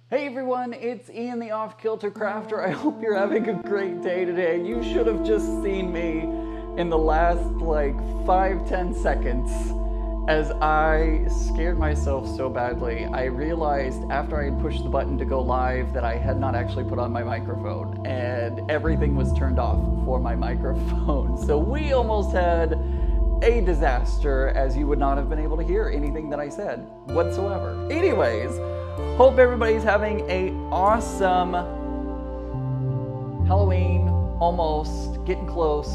Hey everyone, it's Ian the Off-Kilter Crafter. I hope you're having a great day today. You should have just seen me in the last like 5-10 seconds as I scared myself so badly. I realized after I had pushed the button to go live that I had not actually put on my microphone and everything was turned off for my microphone. So we almost had a disaster, as you would not have been able to hear anything that I said whatsoever. Anyways, hope everybody's having a awesome Halloween, almost getting close.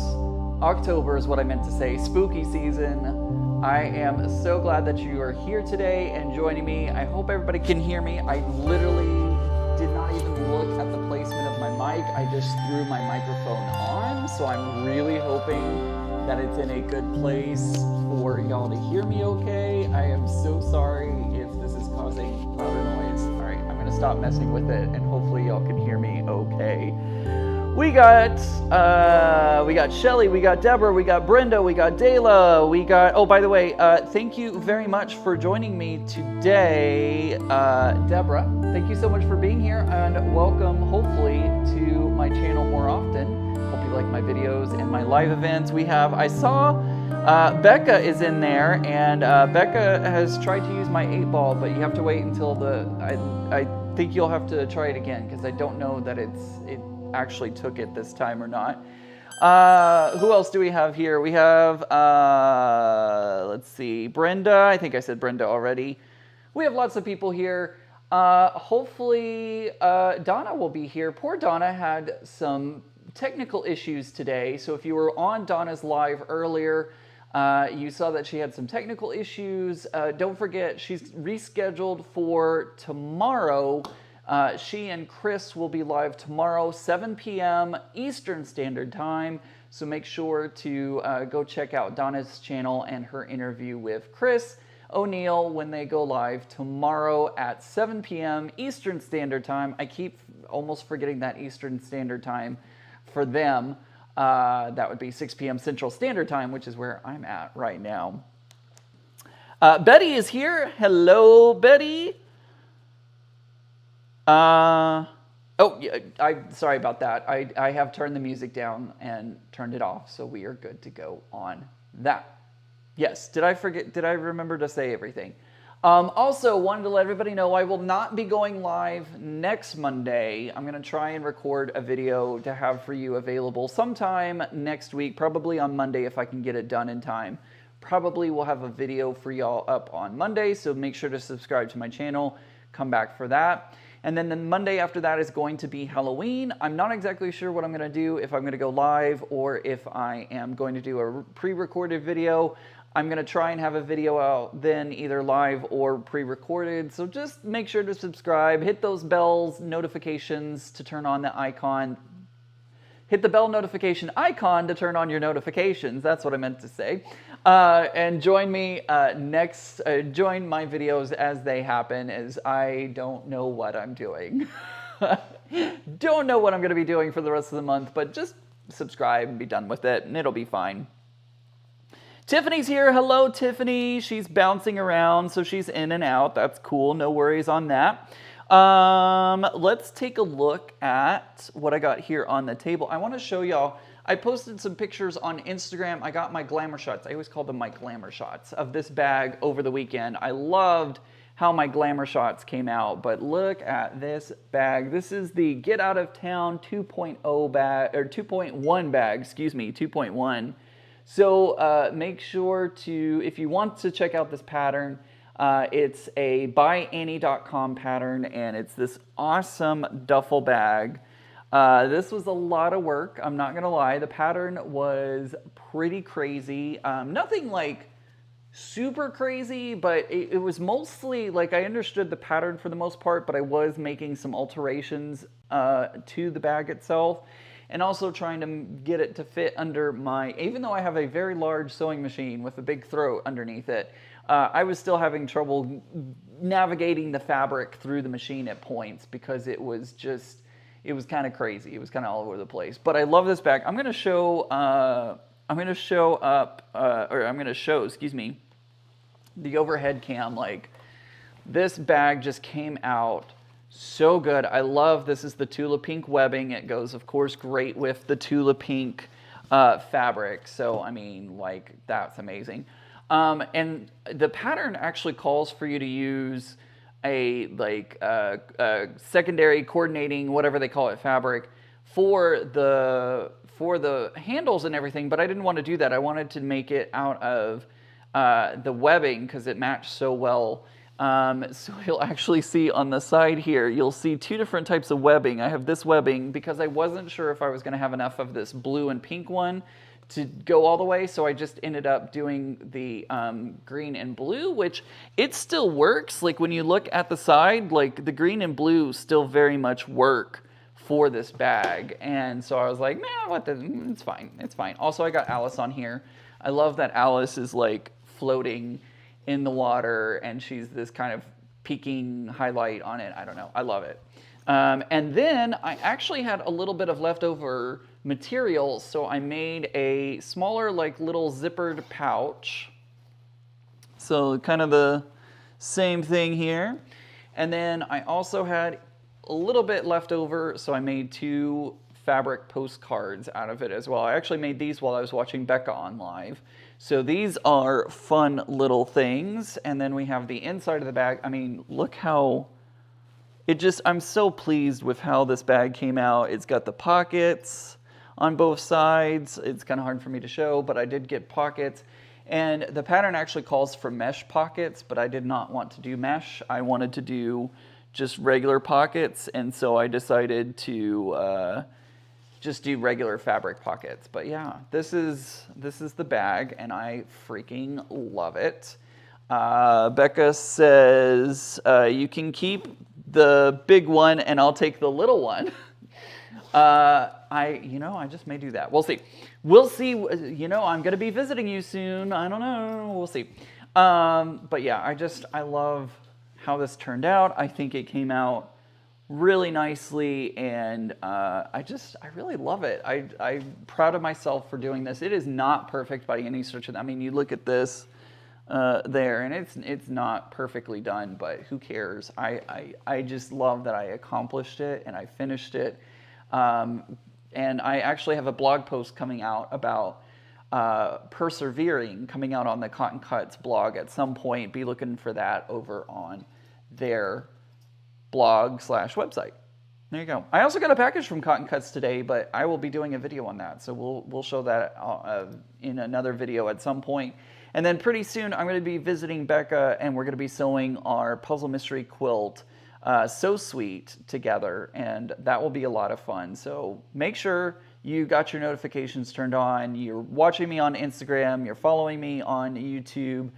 October is what I meant to say, spooky season. I am so glad that you are here today and joining me. I hope everybody can hear me. I literally did not even look at the placement of my mic. I just threw my microphone on, so I'm really hoping that it's in a good place for y'all to hear me okay. I am so sorry if this is causing louder noise. All right, I'm gonna stop messing with it and hopefully y'all can hear me okay. We got Shelly, we got Deborah, we got Brenda, we got Dayla, we got, oh, by the way, thank you very much for joining me today, Deborah. Thank you so much for being here and welcome, hopefully, to my channel more often. Hope you like my videos and my live events. I saw Becca is in there, and Becca has tried to use my 8-ball, but you have to wait until I think you'll have to try it again, because I don't know that it actually took it this time or not. Who else do we have here? We have, let's see, Brenda. I think I said Brenda already. We have lots of people here. Hopefully Donna will be here. Poor Donna had some technical issues today, so if you were on Donna's live earlier, you saw that she had some technical issues. Don't forget, she's rescheduled for tomorrow. She and Chris will be live tomorrow, 7 p.m. Eastern Standard Time, so make sure to go check out Donna's channel and her interview with Chris O'Neill when they go live tomorrow at 7 p.m. Eastern Standard Time. I keep almost forgetting that Eastern Standard Time for them. That would be 6 p.m. Central Standard Time, which is where I'm at right now. Betty is here. Hello, Betty. Oh, yeah, I'm sorry about that. I have turned the music down and turned it off, so we are good to go on that. Yes, did I remember to say everything? Also, wanted to let everybody know I will not be going live next Monday. I'm going to try and record a video to have for you available sometime next week, probably on Monday if I can get it done in time. Probably will have a video for y'all up on Monday, so make sure to subscribe to my channel. Come back for that. And then the Monday after that is going to be Halloween. I'm not exactly sure what I'm going to do, if I'm going to go live or if I am going to do a pre-recorded video. I'm going to try and have a video out then, either live or pre-recorded. So just make sure to subscribe, hit those bells, notifications to turn on the icon. Hit the bell notification icon to turn on your notifications. That's what I meant to say. And join me join my videos as they happen, as I don't know what I'm doing. Don't know what I'm going to be doing for the rest of the month, but just subscribe and be done with it, and it'll be fine. Tiffany's here. Hello, Tiffany. She's bouncing around, so she's in and out. That's cool. No worries on that. Let's take a look at what I got here on the table. I want to show y'all. I posted some pictures on Instagram. I got my glamour shots. I always call them my glamour shots of this bag over the weekend. I loved how my glamour shots came out, but look at this bag. This is the Get Out of Town 2.0 bag, or 2.1 bag, excuse me, 2.1. So make sure to, if you want to check out this pattern, it's a byannie.com pattern, and it's this awesome duffel bag. This was a lot of work, I'm not gonna lie. The pattern was pretty crazy. Nothing like super crazy, but it was mostly, like, I understood the pattern for the most part, but I was making some alterations to the bag itself, and also trying to get it to fit under my, even though I have a very large sewing machine with a big throat underneath it, I was still having trouble navigating the fabric through the machine at points, because it was kind of crazy. It was kind of all over the place. But I love this bag. I'm going to show, excuse me, the overhead cam. Like, this bag just came out So good. I love, this is the Tula Pink webbing. It goes, of course, great with the Tula Pink fabric. So, I mean, like, that's amazing. And the pattern actually calls for you to use a secondary coordinating, whatever they call it, fabric for the handles and everything, but I didn't want to do that. I wanted to make it out of the webbing because it matched so well. So you'll actually see on the side here, you'll see two different types of webbing. I have this webbing because I wasn't sure if I was going to have enough of this blue and pink one to go all the way, so I just ended up doing the green and blue, which it still works. Like when you look at the side, like the green and blue still very much work for this bag. And so I was like, man, it's fine, it's fine. Also, I got Alice on here. I love that Alice is like floating in the water and she's this kind of peaking highlight on it. I don't know, I love it. And then I actually had a little bit of leftover material, so I made a smaller, like little zippered pouch. So kind of the same thing here. And then I also had a little bit left over, so I made 2 fabric postcards out of it as well. I actually made these while I was watching Becca on live. So these are fun little things. And then we have the inside of the bag. I mean, look how I'm so pleased with how this bag came out. It's got the pockets on both sides. It's kind of hard for me to show, but I did get pockets. And the pattern actually calls for mesh pockets, but I did not want to do mesh. I wanted to do just regular pockets, and so I decided to just do regular fabric pockets. But yeah, this is the bag, and I freaking love it. Becca says, you can keep the big one and I'll take the little one. I just may do that. We'll see. We'll see. You know, I'm going to be visiting you soon. I don't know. We'll see. But yeah, I love how this turned out. I think it came out really nicely, and I really love it. I'm proud of myself for doing this. It is not perfect by any stretch of, I mean, you look at this there, and it's not perfectly done, but who cares? I just love that I accomplished it and I finished it. And I actually have a blog post coming out about persevering, coming out on the Cotton Cuts blog at some point. Be looking for that over on their blog/website. There you go. I also got a package from Cotton Cuts today, but I will be doing a video on that, so we'll show that in another video at some point. And then pretty soon I'm going to be visiting Becca, and we're going to be sewing our Puzzle Mystery Quilt So Sweet together, and that will be a lot of fun. So make sure you got your notifications turned on. You're watching me on Instagram. You're following me on YouTube.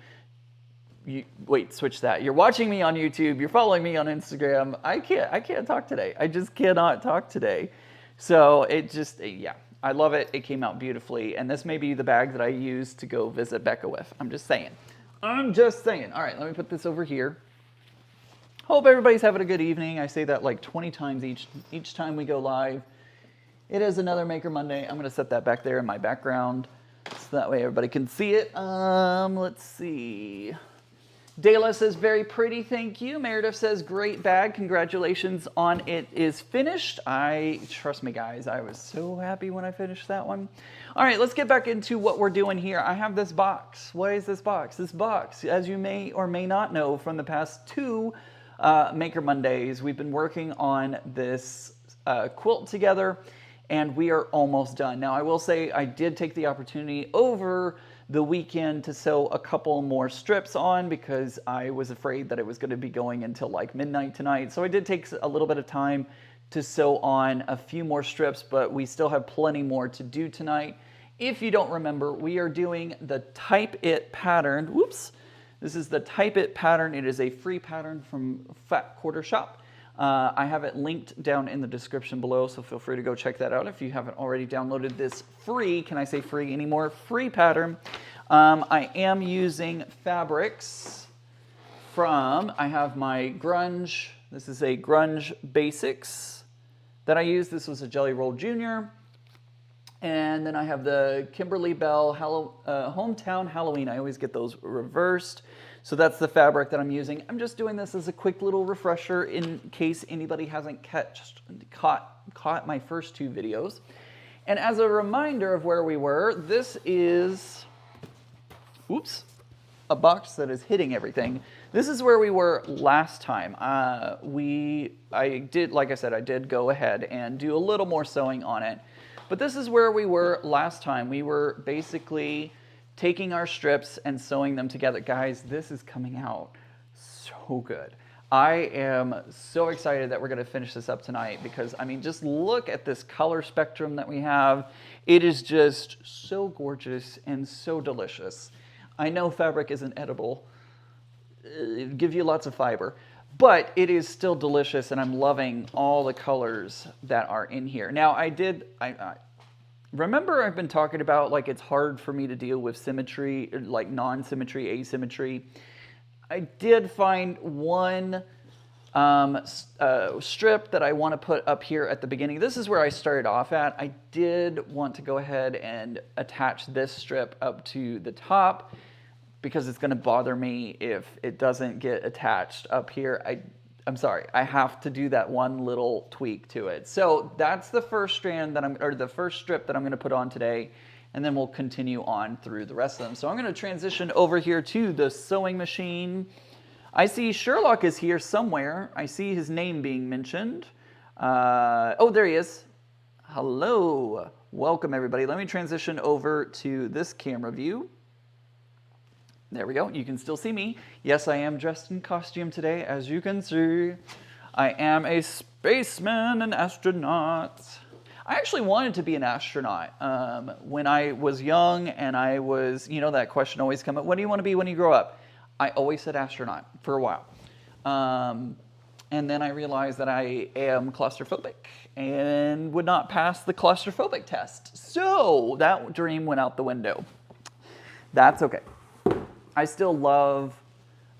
Switch that. You're watching me on YouTube. You're following me on Instagram. I can't talk today. I just cannot talk today. So yeah. I love it. It came out beautifully. And this may be the bag that I use to go visit Becca with. I'm just saying. All right, let me put this over here. Hope everybody's having a good evening. I say that like 20 times each time we go live. It is another Maker Monday. I'm going to set that back there in my background so that way everybody can see it. Let's see. Dayla says, very pretty, thank you. Meredith says, great bag, congratulations on it is finished. Trust me guys, I was so happy when I finished that one. All right, let's get back into what we're doing here. I have this box. What is this box? This box, as you may or may not know from the past 2 Maker Mondays, we've been working on this quilt together, and we are almost done. Now, I will say I did take the opportunity over the weekend to sew a couple more strips on because I was afraid that it was going to be going until like midnight tonight. So I did take a little bit of time to sew on a few more strips, but we still have plenty more to do tonight. If you don't remember, we are doing the Type It pattern. Whoops. This is the Type It pattern. It is a free pattern from Fat Quarter Shop. I have it linked down in the description below, so feel free to go check that out if you haven't already downloaded this free, can I say free anymore, free pattern. I am using fabrics I have my grunge, this is a grunge basics that I use. This was a Jelly Roll Junior. And then I have the Kimberly Bell Hometown Halloween. I always get those reversed. So that's the fabric that I'm using. I'm just doing this as a quick little refresher in case anybody hasn't caught my first 2 videos. And as a reminder of where we were, this is, oops, a box that is hitting everything. This is where we were last time. Like I said, I did go ahead and do a little more sewing on it. But this is where we were last time. We were basically taking our strips and sewing them together. Guys, this is coming out so good. I am so excited that we're going to finish this up tonight because, I mean, just look at this color spectrum that we have. It is just so gorgeous and so delicious. I know fabric isn't edible. It gives you lots of fiber, but it is still delicious, and I'm loving all the colors that are in here. Now, I remember I've been talking about, like, it's hard for me to deal with symmetry, like non-symmetry, asymmetry. I did find one strip that I want to put up here at the beginning. This is where I started off at. I did want to go ahead and attach this strip up to the top because it's going to bother me if it doesn't get attached up here. I'm sorry, I have to do that one little tweak to it. So that's the first strand that the first strip that I'm going to put on today, and then we'll continue on through the rest of them. So I'm going to transition over here to the sewing machine. I see Sherlock is here somewhere. I see his name being mentioned. Oh, there he is. Hello. Welcome, everybody. Let me transition over to this camera view. There we go. You can still see me. Yes, I am dressed in costume today, as you can see. I am a spaceman, an astronaut. I actually wanted to be an astronaut when I was young, and I was, you know, that question always comes up, what do you want to be when you grow up? I always said astronaut for a while. And then I realized that I am claustrophobic and would not pass the claustrophobic test. So that dream went out the window. That's okay. I still love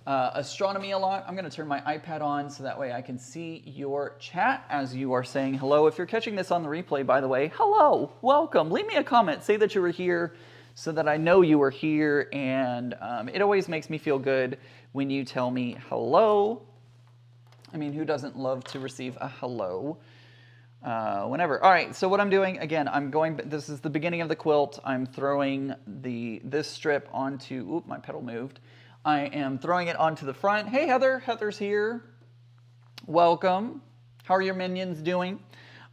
astronomy a lot. I'm going to turn my iPad on so that way I can see your chat as you are saying hello. If you're catching this on the replay, by the way, hello, welcome. Leave me a comment. Say that you were here so that I know you were here. And it always makes me feel good when you tell me hello. I mean, who doesn't love to receive a hello? Whenever. All right, so what I'm doing, again, this is the beginning of the quilt. I'm throwing this strip onto, oop, my pedal moved. I am throwing it onto the front. Hey, Heather, Heather's here. Welcome. How are your minions doing?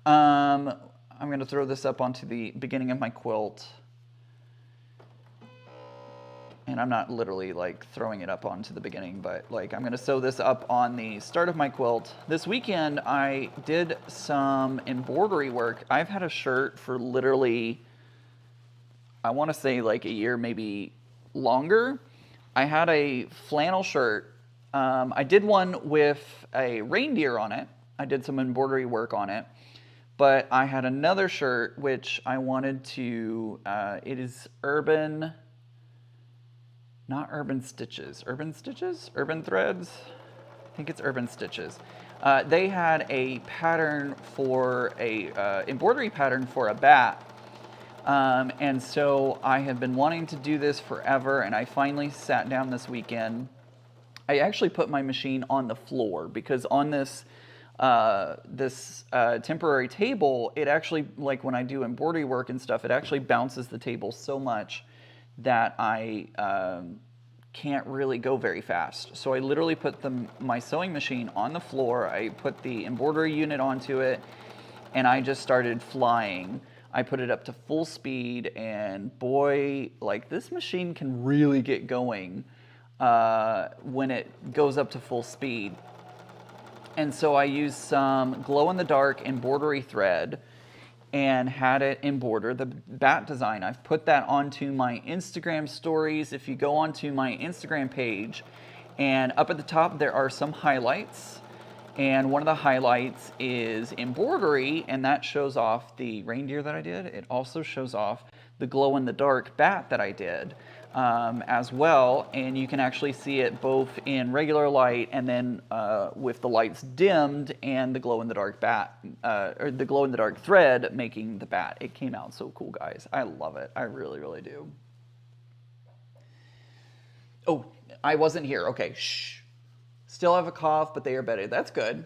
I'm gonna throw this up onto the beginning of my quilt. And I'm not literally like throwing it up onto the beginning, but like I'm gonna sew this up on the start of my quilt. This weekend I did some embroidery work. I've had a shirt for literally, I wanna say like a year, maybe longer. I had a flannel shirt. I did one with a reindeer on it. I did some embroidery work on it. But I had another shirt which I wanted to, it is Urban, not Urban Stitches. Urban Stitches? Urban Threads? I think it's Urban Stitches. They had a pattern for embroidery pattern for a bat. And so I have been wanting to do this forever, and I finally sat down this weekend. I actually put my machine on the floor because on this temporary table, it actually, like when I do embroidery work and stuff, it actually bounces the table so much that I can't really go very fast. So I literally put my sewing machine on the floor, I put the embroidery unit onto it, and I just started flying. I put it up to full speed, and boy, like this machine can really get going when it goes up to full speed. And so I used some glow-in-the-dark embroidery thread and had it embroider the bat design. I've put that onto my Instagram stories. If you go onto my Instagram page, and up at the top there are some highlights, and one of the highlights is embroidery, and that shows off the reindeer that I did. It also shows off the glow-in-the-dark bat that I did as well, and you can actually see it both in regular light and then with the lights dimmed and the glow-in-the-dark bat, or the glow-in-the-dark thread making the bat. It came out so cool, guys. I love it. I really, really do. Oh, I wasn't here. Okay, shh. Still have a cough, but they are better. That's good.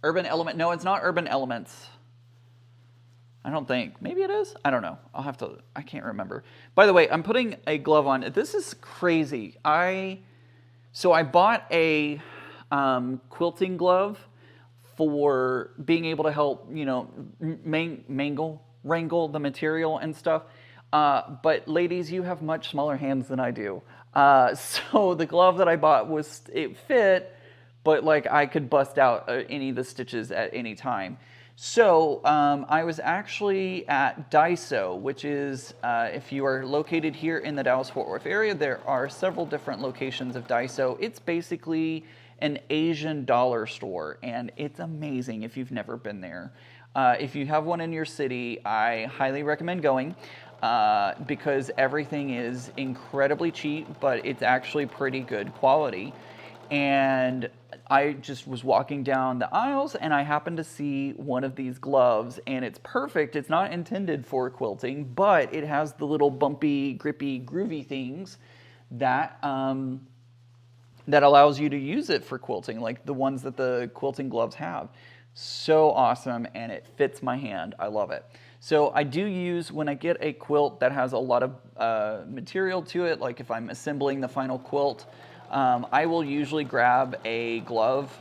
Urban Element. No, it's not Urban Elements. I don't think. Maybe it is? I don't know. I'll have to, I can't remember. By the way, I'm putting a glove on. This is crazy. So I bought a quilting glove for being able to help, you know, wrangle the material and stuff. But ladies, you have much smaller hands than I do. So the glove that I bought it fit, but like I could bust out any of the stitches at any time. So I was actually at Daiso, which is, if you are located here in the Dallas-Fort Worth area, there are several different locations of Daiso. It's basically an Asian dollar store, and it's amazing if you've never been there. If you have one in your city, I highly recommend going because everything is incredibly cheap, but it's actually pretty good quality. And I just was walking down the aisles and I happened to see one of these gloves, and it's perfect. It's not intended for quilting, but it has the little bumpy, grippy, groovy things that that allows you to use it for quilting, like the ones that the quilting gloves have. So awesome, and it fits my hand. I love it. So I do use, when I get a quilt that has a lot of material to it, like if I'm assembling the final quilt, I will usually grab a glove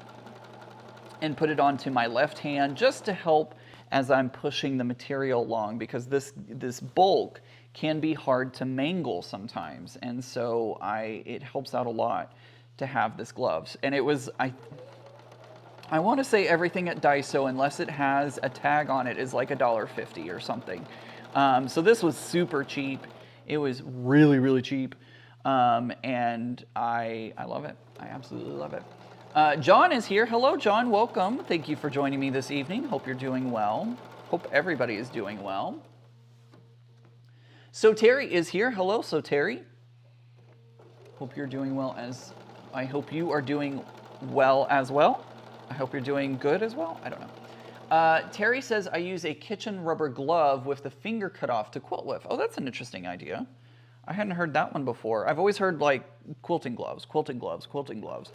and put it onto my left hand just to help as I'm pushing the material along, because this bulk can be hard to mangle sometimes, and so it helps out a lot to have this gloves. And it was, I want to say everything at Daiso, unless it has a tag on it, is like $1.50 or something. So this was super cheap. It was really, really cheap. And I love it. I absolutely love it. John is here. Hello, John. Welcome. Thank you for joining me this evening. Hope you're doing well. Hope everybody is doing well. So Terry is here. Hello, So Terry. Hope you're doing well I hope you are doing well as well. I hope you're doing good as well. I don't know. Terry says, I use a kitchen rubber glove with the finger cut off to quilt with. Oh, that's an interesting idea. I hadn't heard that one before. I've always heard like quilting gloves, quilting gloves, quilting gloves.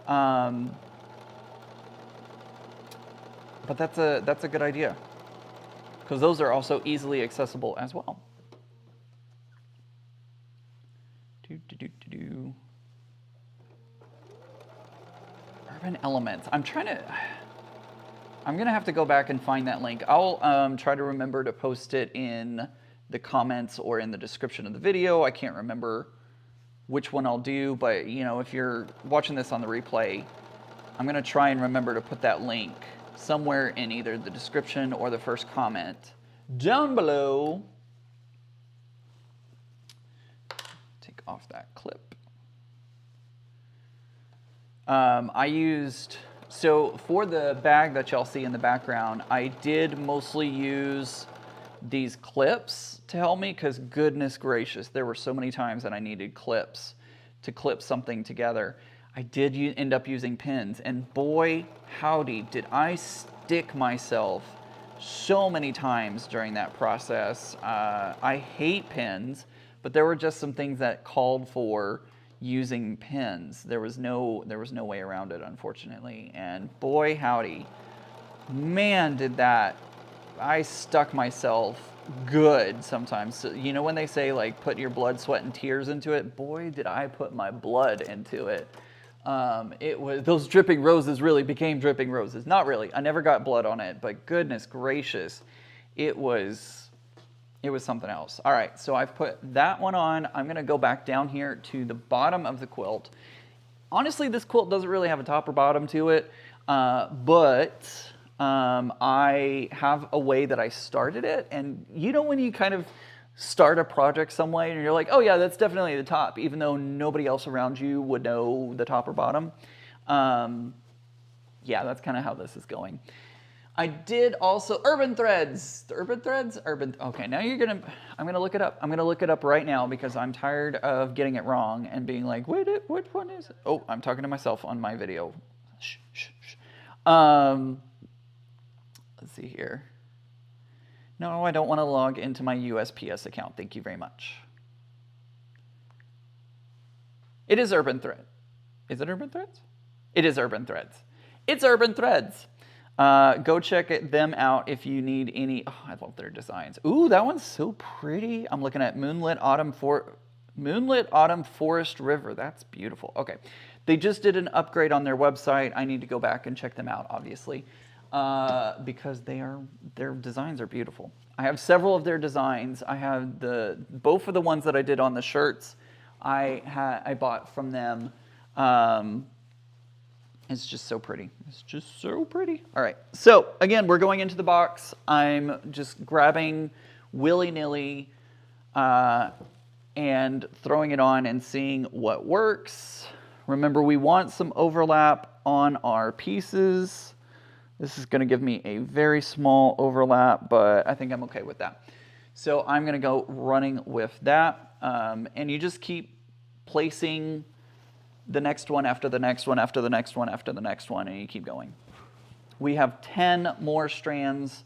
But that's a good idea, because those are also easily accessible as well. Urban Elements. I'm gonna have to go back and find that link. I'll try to remember to post it in the comments or in the description of the video. I can't remember which one I'll do, but you know, if you're watching this on the replay, I'm gonna try and remember to put that link somewhere in either the description or the first comment down below. Take off that clip. So for the bag that y'all see in the background, I did mostly use these clips to help me, because goodness gracious, there were so many times that I needed clips to clip something together. I did end up using pins, and boy howdy did I stick myself so many times during that process. I hate pins, but there were just some things that called for using pins. There was no way around it, unfortunately, and boy howdy, man, did that. I stuck myself good sometimes. So, you know when they say like put your blood, sweat, and tears into it? Boy, did I put my blood into it. Those dripping roses really became dripping roses. Not really. I never got blood on it, but goodness gracious, it was something else. All right, so I've put that one on. I'm gonna go back down here to the bottom of the quilt. Honestly, this quilt doesn't really have a top or bottom to it, but I have a way that I started it. And you know when you kind of start a project some way and you're like, oh yeah, that's definitely the top, even though nobody else around you would know the top or bottom. Yeah, that's kind of how this is going. I did also Urban Threads. Okay, now I'm gonna look it up. I'm gonna look it up right now because I'm tired of getting it wrong and being like, wait, which one is it? Oh, I'm talking to myself on my video. Shh, shh, shh. Let's see here. No, I don't want to log into my USPS account. Thank you very much. It is Urban Thread. Is it Urban Threads? It is Urban Threads. It's Urban Threads. Go check them out if you need any. Oh, I love their designs. Ooh, that one's so pretty. I'm looking at Moonlit Autumn Forest River. That's beautiful. Okay. They just did an upgrade on their website. I need to go back and check them out, obviously, because their designs are beautiful. I have several of their designs. I have both of the ones that I did on the shirts. I bought from them. It's just so pretty. It's just so pretty. All right. So again, we're going into the box. I'm just grabbing willy-nilly and throwing it on and seeing what works. Remember, we want some overlap on our pieces. This is going to give me a very small overlap, but I think I'm okay with that. So I'm going to go running with that. And you just keep placing the next one after the next one after the next one after the next one, and you keep going. We have 10 more strands.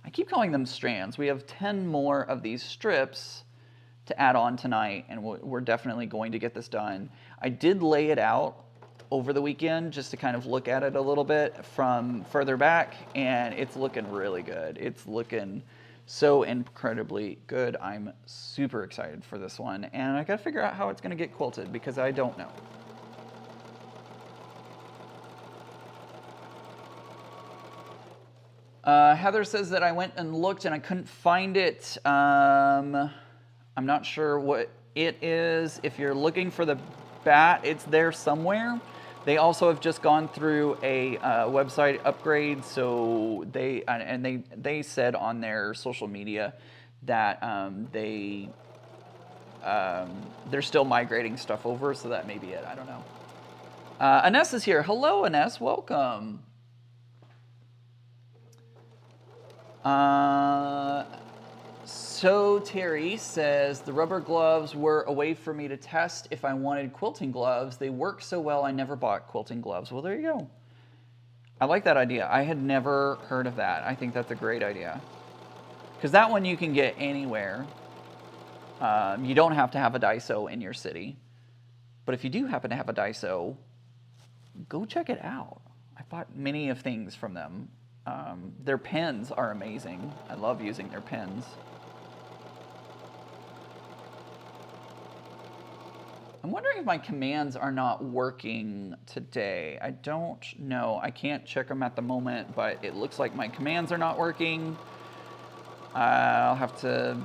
I keep calling them strands. We have 10 more of these strips to add on tonight, and we're definitely going to get this done. I did lay it out over the weekend just to kind of look at it a little bit from further back, and it's looking really good. It's looking so incredibly good. I'm super excited for this one, and I gotta figure out how it's gonna get quilted because I don't know. Heather says that I went and looked and I couldn't find it. I'm not sure what it is. If you're looking for the bat, it's there somewhere. They also have just gone through a website upgrade, so they said on their social media that they're still migrating stuff over, so that may be it. I don't know. Ines is here. Hello, Ines. Welcome. So Terry says, the rubber gloves were a way for me to test if I wanted quilting gloves. They work so well, I never bought quilting gloves. Well, there you go. I like that idea. I had never heard of that. I think that's a great idea. Because that one you can get anywhere. You don't have to have a Daiso in your city. But if you do happen to have a Daiso, go check it out. I bought many of things from them. Their pens are amazing. I love using their pens. I'm wondering if my commands are not working today. I don't know. I can't check them at the moment, but it looks like my commands are not working. I'll have to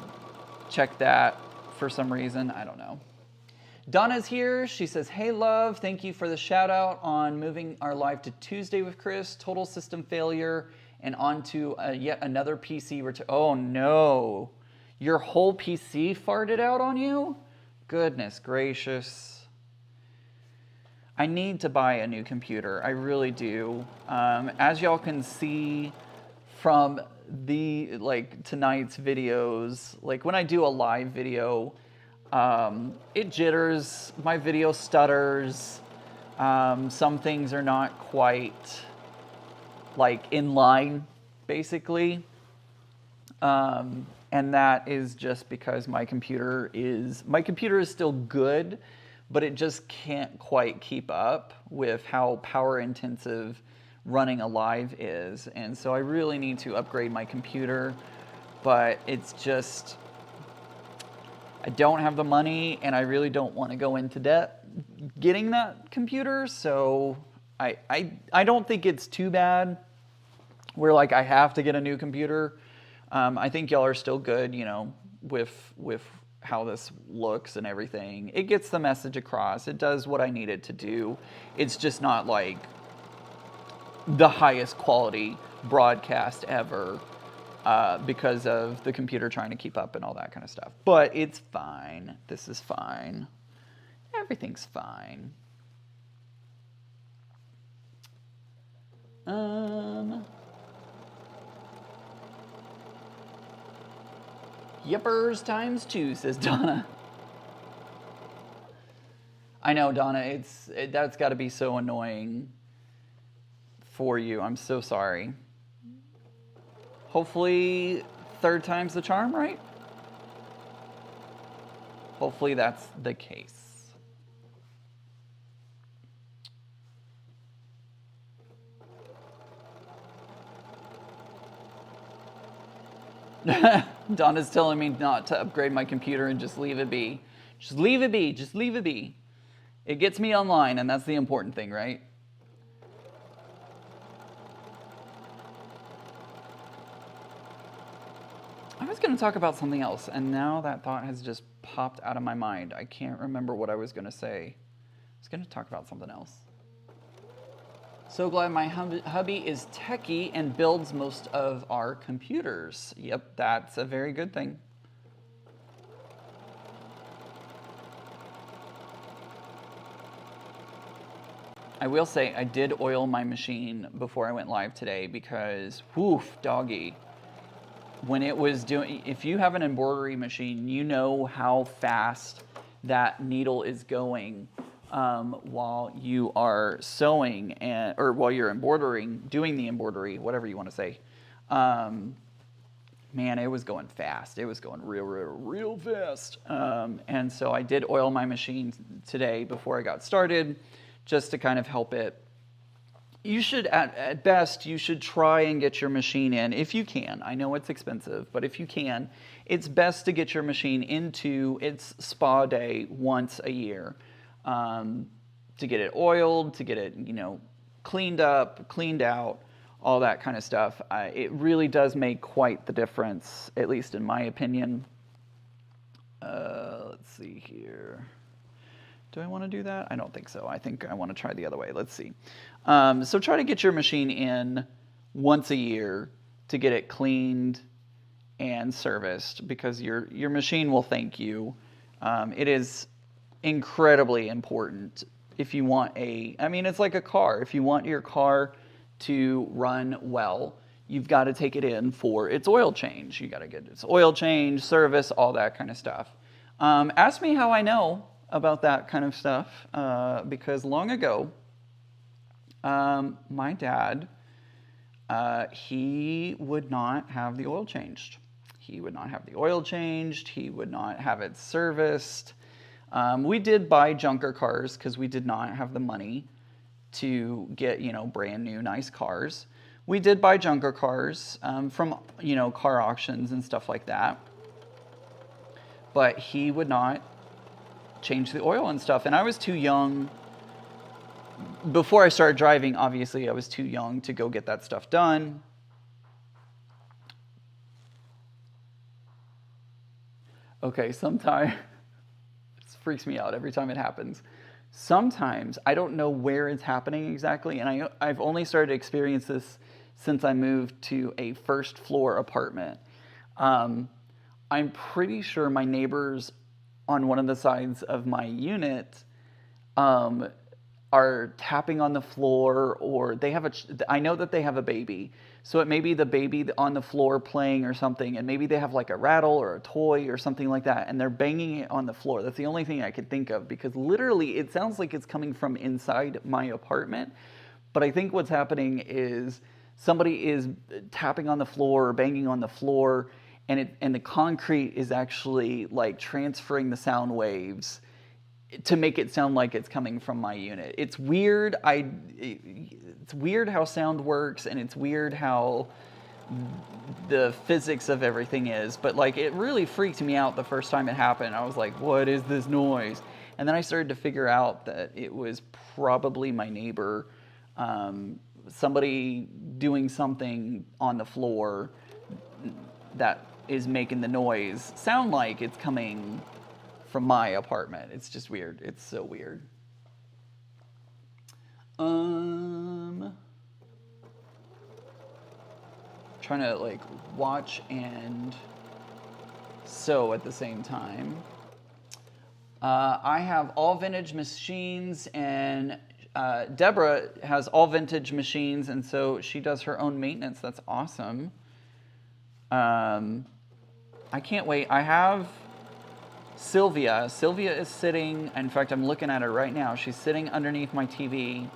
check that for some reason. I don't know. Donna's here. She says, hey, love. Thank you for the shout out on moving our live to Tuesday with Chris. Total system failure and onto yet another PC return. Oh, no. Your whole PC farted out on you? Goodness gracious. I need to buy a new computer. I really do. As y'all can see from the tonight's videos, like when I do a live video, it jitters, my video stutters, some things are not quite in line, basically. And that is just because my computer is still good, but it just can't quite keep up with how power intensive running a live is. And so I really need to upgrade my computer, but it's just, I don't have the money and I really don't want to go into debt getting that computer. So I don't think it's too bad where I have to get a new computer. I think y'all are still good, with how this looks and everything. It gets the message across. It does what I need it to do. It's just not the highest quality broadcast ever because of the computer trying to keep up and all that kind of stuff. But it's fine. This is fine. Everything's fine. Yippers times 2, says Donna. I know, Donna, that's got to be so annoying for you. I'm so sorry. Hopefully, third time's the charm, right? Hopefully that's the case. Donna's telling me not to upgrade my computer and just leave it be. Just leave it be. Just leave it be. It gets me online, and that's the important thing, right? I was going to talk about something else, and now that thought has just popped out of my mind. I can't remember what I was going to say. I was going to talk about something else. So glad my hubby is techie and builds most of our computers. Yep, that's a very good thing. I will say I did oil my machine before I went live today because, woof, doggy. When it was doing, if you have an embroidery machine, you know how fast that needle is going while you are sewing or while you're embroidering, doing the embroidery, whatever you want to say. Man, it was going fast. It was going real fast. And so I did oil my machine today before I got started, just to kind of help it. You should, at best, you should try and get your machine in, if you can. I know it's expensive, but if you can, it's best to get your machine into its spa day once a year. To get it oiled, to get it, cleaned up, cleaned out, all that kind of stuff. It really does make quite the difference, at least in my opinion. Let's see here. Do I want to do that? I don't think so. I think I want to try the other way. Let's see. So try to get your machine in once a year to get it cleaned and serviced, because your machine will thank you. It is incredibly important if you want it's like a car. If you want your car to run well, you've got to take it in for its oil change. You got to get its oil change, service, all that kind of stuff. Ask me how I know about that kind of stuff, because long ago, my dad, he would not have the oil changed. He would not have the oil changed. He would not have it serviced. We did buy junker cars because we did not have the money to get, brand new, nice cars. We did buy junker cars from, car auctions and stuff like that. But he would not change the oil and stuff. And I was too young. Before I started driving, obviously, I was too young to go get that stuff done. Okay, sometimes, this freaks me out every time it happens. Sometimes, I don't know where it's happening exactly, and I've only started to experience this since I moved to a first floor apartment. I'm pretty sure my neighbors on one of the sides of my unit are tapping on the floor, or they have I know that they have a baby. So it may be the baby on the floor playing or something, and maybe they have like a rattle or a toy or something like that, and they're banging it on the floor. That's the only thing I could think of, because literally it sounds like it's coming from inside my apartment. But I think what's happening is somebody is tapping on the floor or banging on the floor, and the concrete is actually like transferring the sound waves to make it sound like it's coming from my unit. It's weird. It's weird how sound works, and it's weird how the physics of everything is. But like, it really freaked me out the first time it happened. I was like, what is this noise? And then I started to figure out that it was probably my neighbor, somebody doing something on the floor that is making the noise sound like it's coming from my apartment. It's just weird. It's so weird. Trying to like watch and sew at the same time. I have all vintage machines, and Deborah has all vintage machines, and so she does her own maintenance. That's awesome. I can't wait. I have Sylvia. Sylvia is sitting, in fact, I'm looking at her right now. She's sitting underneath my TV,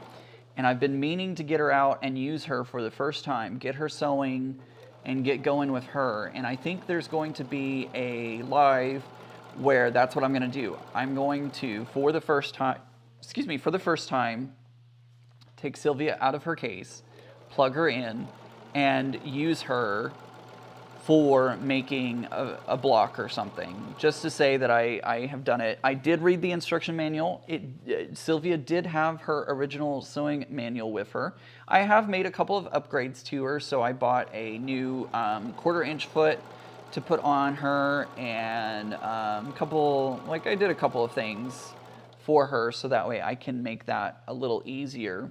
and I've been meaning to get her out and use her for the first time, get her sewing and get going with her. And I think there's going to be a live where that's what I'm going to do. I'm going to, for the first time, take Sylvia out of her case, plug her in, and use her for making a block or something, just to say that I have done it. I did read the instruction manual. Sylvia did have her original sewing manual with her. I have made a couple of upgrades to her, so I bought a new 1/4 inch foot to put on her, and I did a couple of things for her so that way I can make that a little easier.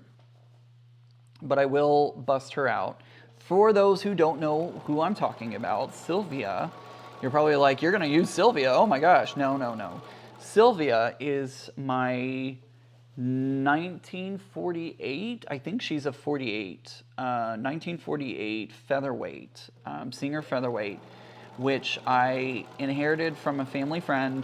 But I will bust her out. For those who don't know who I'm talking about, Sylvia, you're probably like, you're going to use Sylvia. Oh my gosh. No, no, no. Sylvia is my 1948, I think she's a 48, 1948 featherweight, Singer featherweight, which I inherited from a family friend.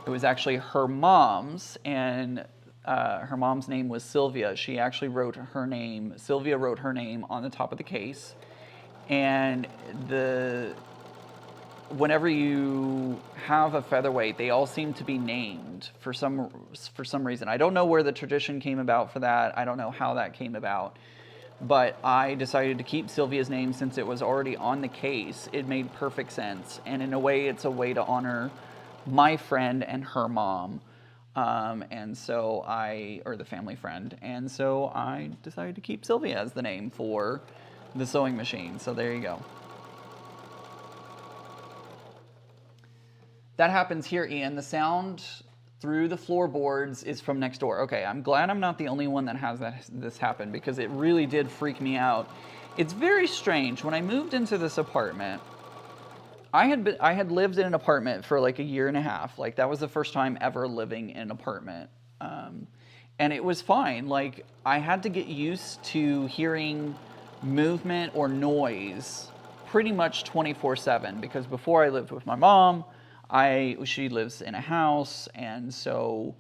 It was actually her mom's, and her mom's name was Sylvia. She actually wrote her name, Sylvia wrote her name on the top of the case. And whenever you have a featherweight, they all seem to be named for some reason. I don't know where the tradition came about for that. I don't know how that came about. But I decided to keep Sylvia's name since it was already on the case. It made perfect sense. And in a way, it's a way to honor my friend and her mom. Or the family friend. And so I decided to keep Sylvia as the name for the sewing machine. So there you go. That happens here, Ian. The sound through the floorboards is from next door. Okay, I'm glad I'm not the only one that has this happen, because it really did freak me out. It's very strange. When I moved into this apartment, I had lived in an apartment for like a year and a half. Like, that was the first time ever living in an apartment. And it was fine. Like, I had to get used to hearing movement or noise pretty much 24/7, because before I lived with my mom, she lives in a house, and so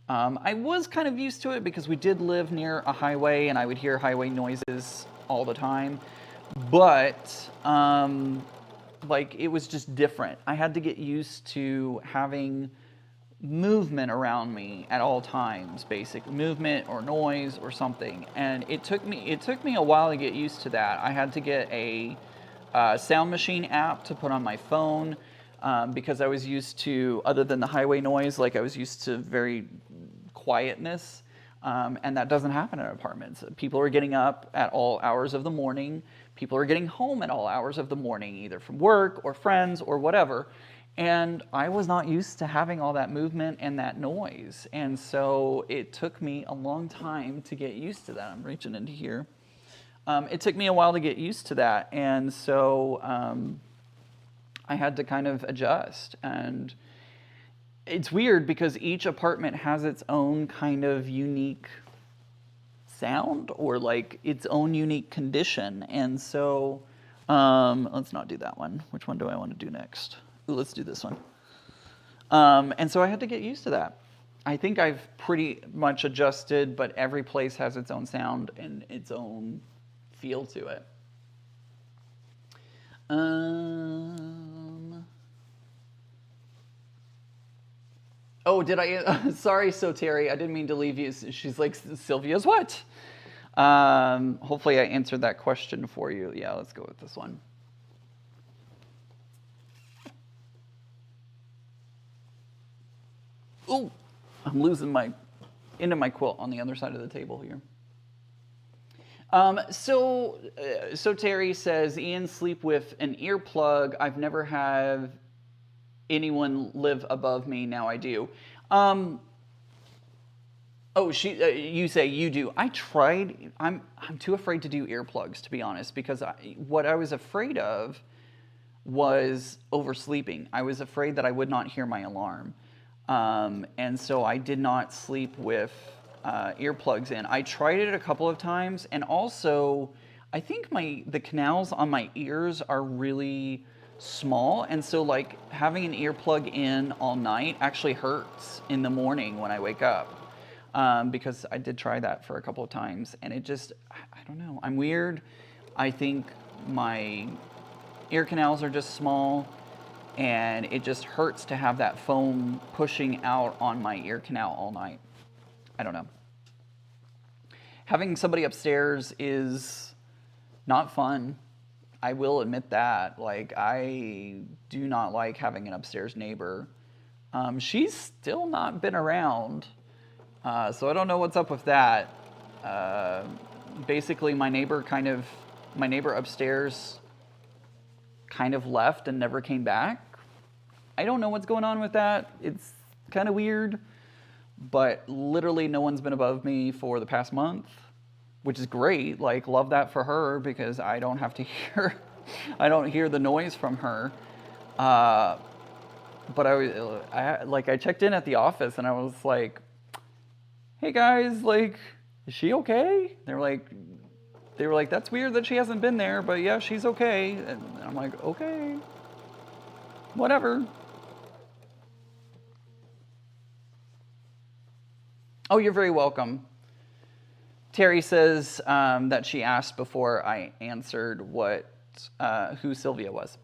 I was kind of used to it because we did live near a highway and I would hear highway noises all the time. But it was just different. I had to get used to having movement around me at all times, basic movement or noise or something. And it took me a while to get used to that. I had to get a sound machine app to put on my phone, because I was used to, other than the highway noise, I was used to very quietness. And that doesn't happen in apartments. People are getting up at all hours of the morning. People are getting home at all hours of the morning, either from work or friends or whatever. And I was not used to having all that movement and that noise. And so it took me a long time to get used to that. I'm reaching into here. It took me a while to get used to that. And so I had to kind of adjust. And it's weird because each apartment has its own kind of unique sound, or its own unique condition. And so let's not do that one. Which one do I want to do next? Ooh, let's do this one. And so I had to get used to that. I think I've pretty much adjusted, but every place has its own sound and its own feel to it. Oh, did I? Sorry, So Terry, I didn't mean to leave you. She's like, Sylvia's what? Hopefully I answered that question for you. Yeah, let's go with this one. Oh, I'm losing into my quilt on the other side of the table here. So Terry says, Ian, sleep with an earplug. I've never had anyone live above me. Now I do. You say you do. I tried. I'm too afraid to do earplugs, to be honest, because what I was afraid of was oversleeping. I was afraid that I would not hear my alarm. And so I did not sleep with earplugs in. I tried it a couple of times, and also I think the canals on my ears are really small, and so having an earplug in all night actually hurts in the morning when I wake up, because I did try that for a couple of times, and it just, I don't know, I'm weird. I think my ear canals are just small, and it just hurts to have that foam pushing out on my ear canal all night. I don't know. Having somebody upstairs is not fun. I will admit that. Like, I do not like having an upstairs neighbor. She's still not been around, so I don't know what's up with that. Uh, Basically, my neighbor upstairs kind of left and never came back. I don't know what's going on with that. It's kind of weird, but literally no one's been above me for the past month, which is great. Like, love that for her because I don't have to hear, I don't hear the noise from her. But I checked in at the office and I was like, "Hey guys, like, is she okay?" They were like, "That's weird that she hasn't been there, but yeah, she's okay." And I'm like, "Okay, whatever." Oh, you're very welcome. Terry says that she asked before I answered who Sylvia was.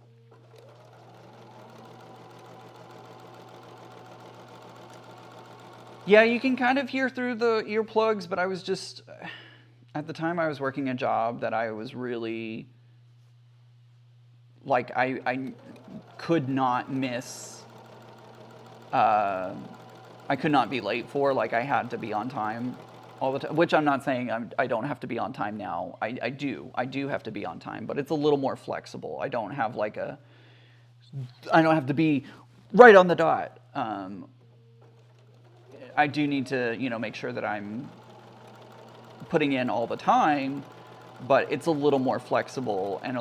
Yeah, you can kind of hear through the earplugs, but I was just, at the time I was working a job that I was really, like, I could not miss, I could not be late for, like, I had to be on time all the time, which I'm not saying I don't have to be on time now. I do have to be on time, but it's a little more flexible. I don't have to be right on the dot. I do need to, make sure that I'm putting in all the time, but it's a little more flexible and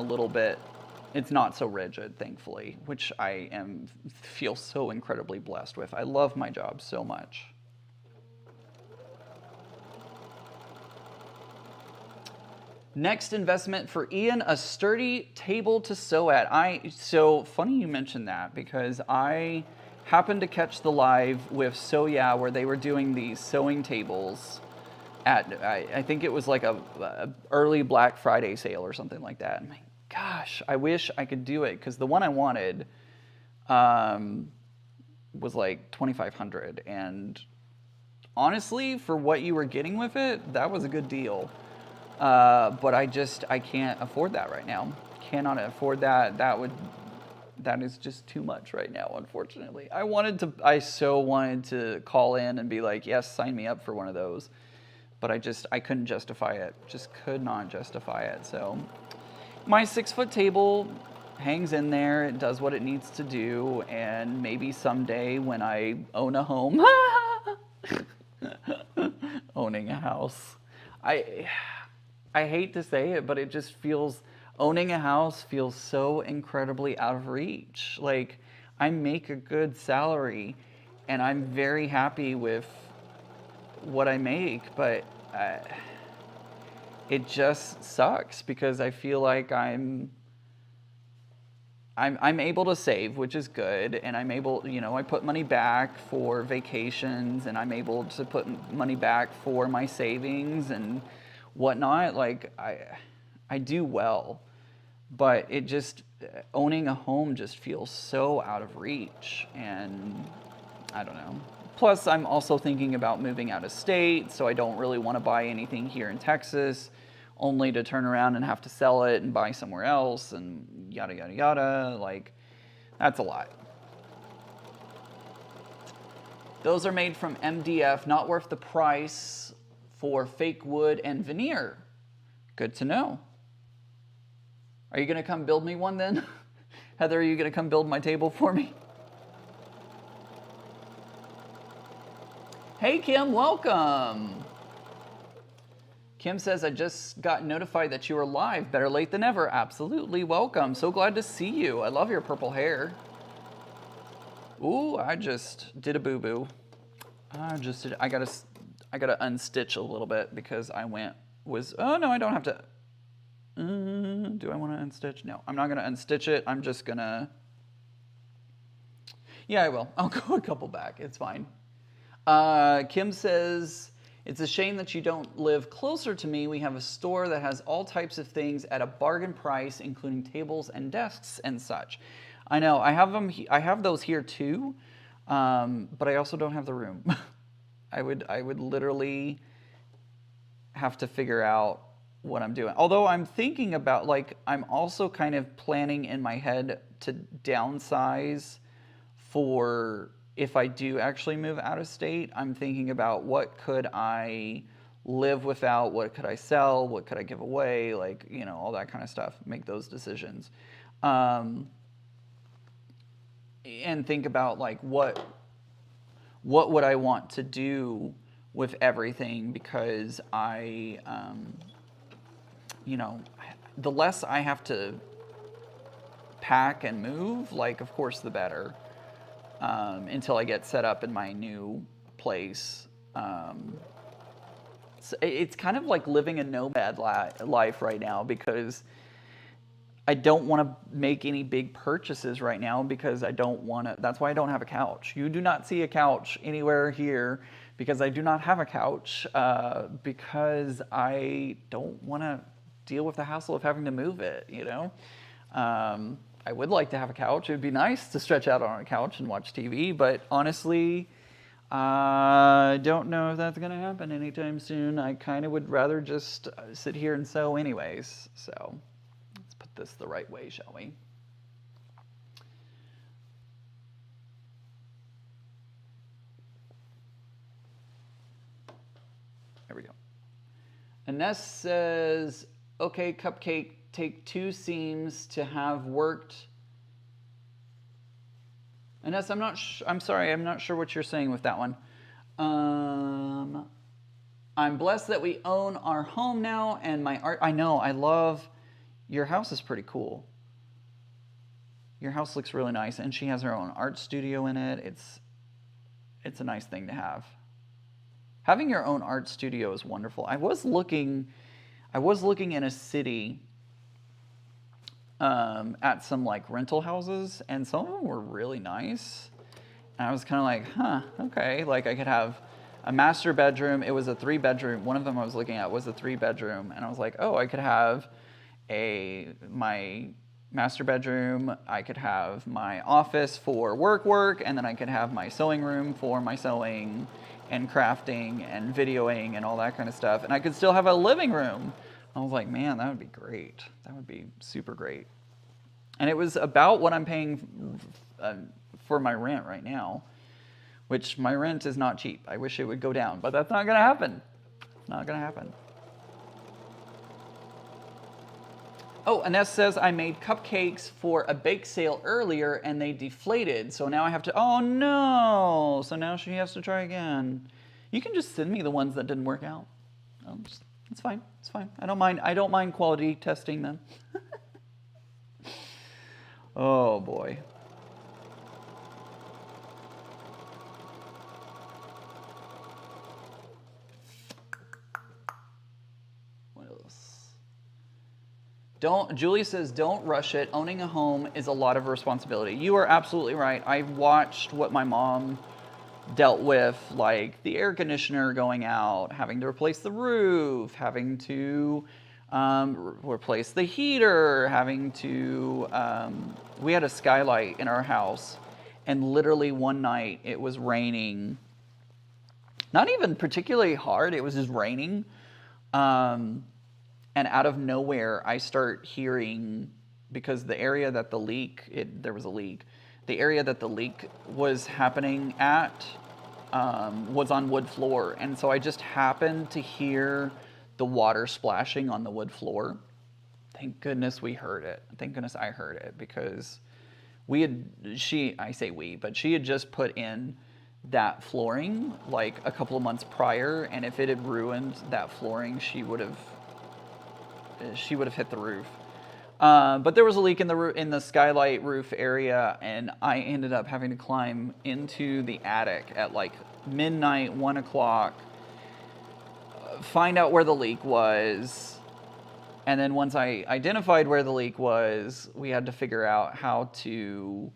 it's not so rigid, thankfully, which feel so incredibly blessed with. I love my job so much. Next investment for Ian, a sturdy table to sew at. So funny you mentioned that because I happened to catch the live with So Yeah, where they were doing these sewing tables at, I think it was like a early Black Friday sale or something like that. My gosh, I wish I could do it because the one I wanted was like $2,500, and honestly, for what you were getting with it, that was a good deal. But I can't afford that right now. Cannot afford that. That is just too much right now, unfortunately. I so wanted to call in and be like, yes, sign me up for one of those. But I couldn't justify it. Just could not justify it. So my 6-foot table hangs in there. It does what it needs to do. And maybe someday when I own a home, owning a house, I hate to say it, but owning a house feels so incredibly out of reach. Like, I make a good salary and I'm very happy with what I make, but it just sucks because I feel like I'm able to save, which is good, and I'm able, I put money back for vacations, and I'm able to put money back for my savings and whatnot. Like, I do well, but owning a home just feels so out of reach, and I don't know. Plus, I'm also thinking about moving out of state, so I don't really want to buy anything here in Texas, only to turn around and have to sell it and buy somewhere else, and yada, yada, yada. Like, that's a lot. Those are made from MDF, not worth the price for fake wood and veneer. Good to know. Are you going to come build me one then? Heather, are you going to come build my table for me? Hey, Kim, welcome. Kim says, I just got notified that you were live. Better late than never. Absolutely. Welcome. So glad to see you. I love your purple hair. Ooh, I just did a boo-boo. I gotta unstitch a little bit because oh no, I don't have to. Do I want to unstitch? No, I'm not gonna unstitch it. I'm just gonna, yeah, I will. I'll go a couple back. It's fine. Kim says, it's a shame that you don't live closer to me. We have a store that has all types of things at a bargain price, including tables and desks and such. I know, I have those here too, but I also don't have the room. I would literally have to figure out what I'm doing. Although I'm thinking about, like, I'm also kind of planning in my head to downsize for if I do actually move out of state. I'm thinking about what could I live without, what could I sell, what could I give away, like, you know, all that kind of stuff. Make those decisions. Um, and think about like what would I want to do with everything, because you know, the less I have to pack and move, like, of course, the better, until I get set up in my new place. So it's kind of like living a nomad life right now, because I don't want to make any big purchases right now, because I don't want to. That's why I don't have a couch. You do not see a couch anywhere here, because I do not have a couch, because I don't want to deal with the hassle of having to move it, you know? I would like to have a couch. It would be nice to stretch out on a couch and watch TV, but honestly, I don't know if that's going to happen anytime soon. I kind of would rather just sit here and sew anyways, so let's put this the right way, shall we? There we go. Ines says, okay, Cupcake, take 2 seams to have worked. Ines, I'm sorry, I'm not sure what you're saying with that one. I'm blessed that we own our home now, and my art. I know, I love. Your house is pretty cool. Your house looks really nice, and she has her own art studio in it. It's a nice thing to have. Having your own art studio is wonderful. I was looking in a city at some like rental houses, and some of them were really nice. And I was kind of like, huh, okay. Like I could have a master bedroom. It was a 3-bedroom. One of them I was looking at was a 3-bedroom, and I was like, oh, I could have my master bedroom. I could have my office for work, and then I could have my sewing room for my sewing and crafting and videoing and all that kind of stuff. And I could still have a living room. I was like, man, that would be great. That would be super great. And it was about what I'm paying for my rent right now, which my rent is not cheap. I wish it would go down, but that's not going to happen. Not going to happen. Oh, Ines says, I made cupcakes for a bake sale earlier and they deflated. So now I have to, oh no. So now she has to try again. You can just send me the ones that didn't work out. It's fine. It's fine. I don't mind quality testing them. Oh boy. What else? Julie says, don't rush it. Owning a home is a lot of responsibility. You are absolutely right. I watched what my mom dealt with, like the air conditioner going out, having to replace the roof, having to replace the heater, having to, we had a skylight in our house, and literally one night it was raining, not even particularly hard, it was just raining, and out of nowhere I start hearing, because the area that the leak, there was a leak, the area that the leak was happening at was on wood floor, and so I just happened to hear the water splashing on the wood floor. Thank goodness we heard it. Thank goodness I heard it, because she had just put in that flooring like a couple of months prior, and if it had ruined that flooring, she would have hit the roof. But there was a leak in the skylight roof area, and I ended up having to climb into the attic at like midnight, 1 o'clock, find out where the leak was, and then once I identified where the leak was, we had to figure out how to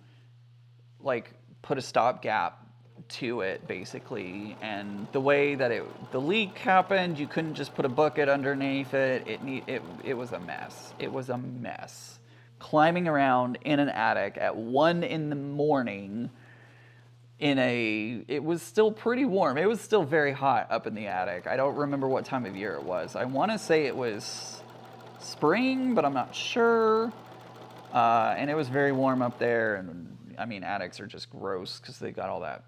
like put a stopgap to it, basically. And the way that the leak happened, you couldn't just put a bucket underneath it. It was a mess. It was a mess. Climbing around in an attic at 1 in the morning it was still pretty warm. It was still very hot up in the attic. I don't remember what time of year it was. I want to say it was spring, but I'm not sure. And it was very warm up there. And I mean, attics are just gross because they got all that.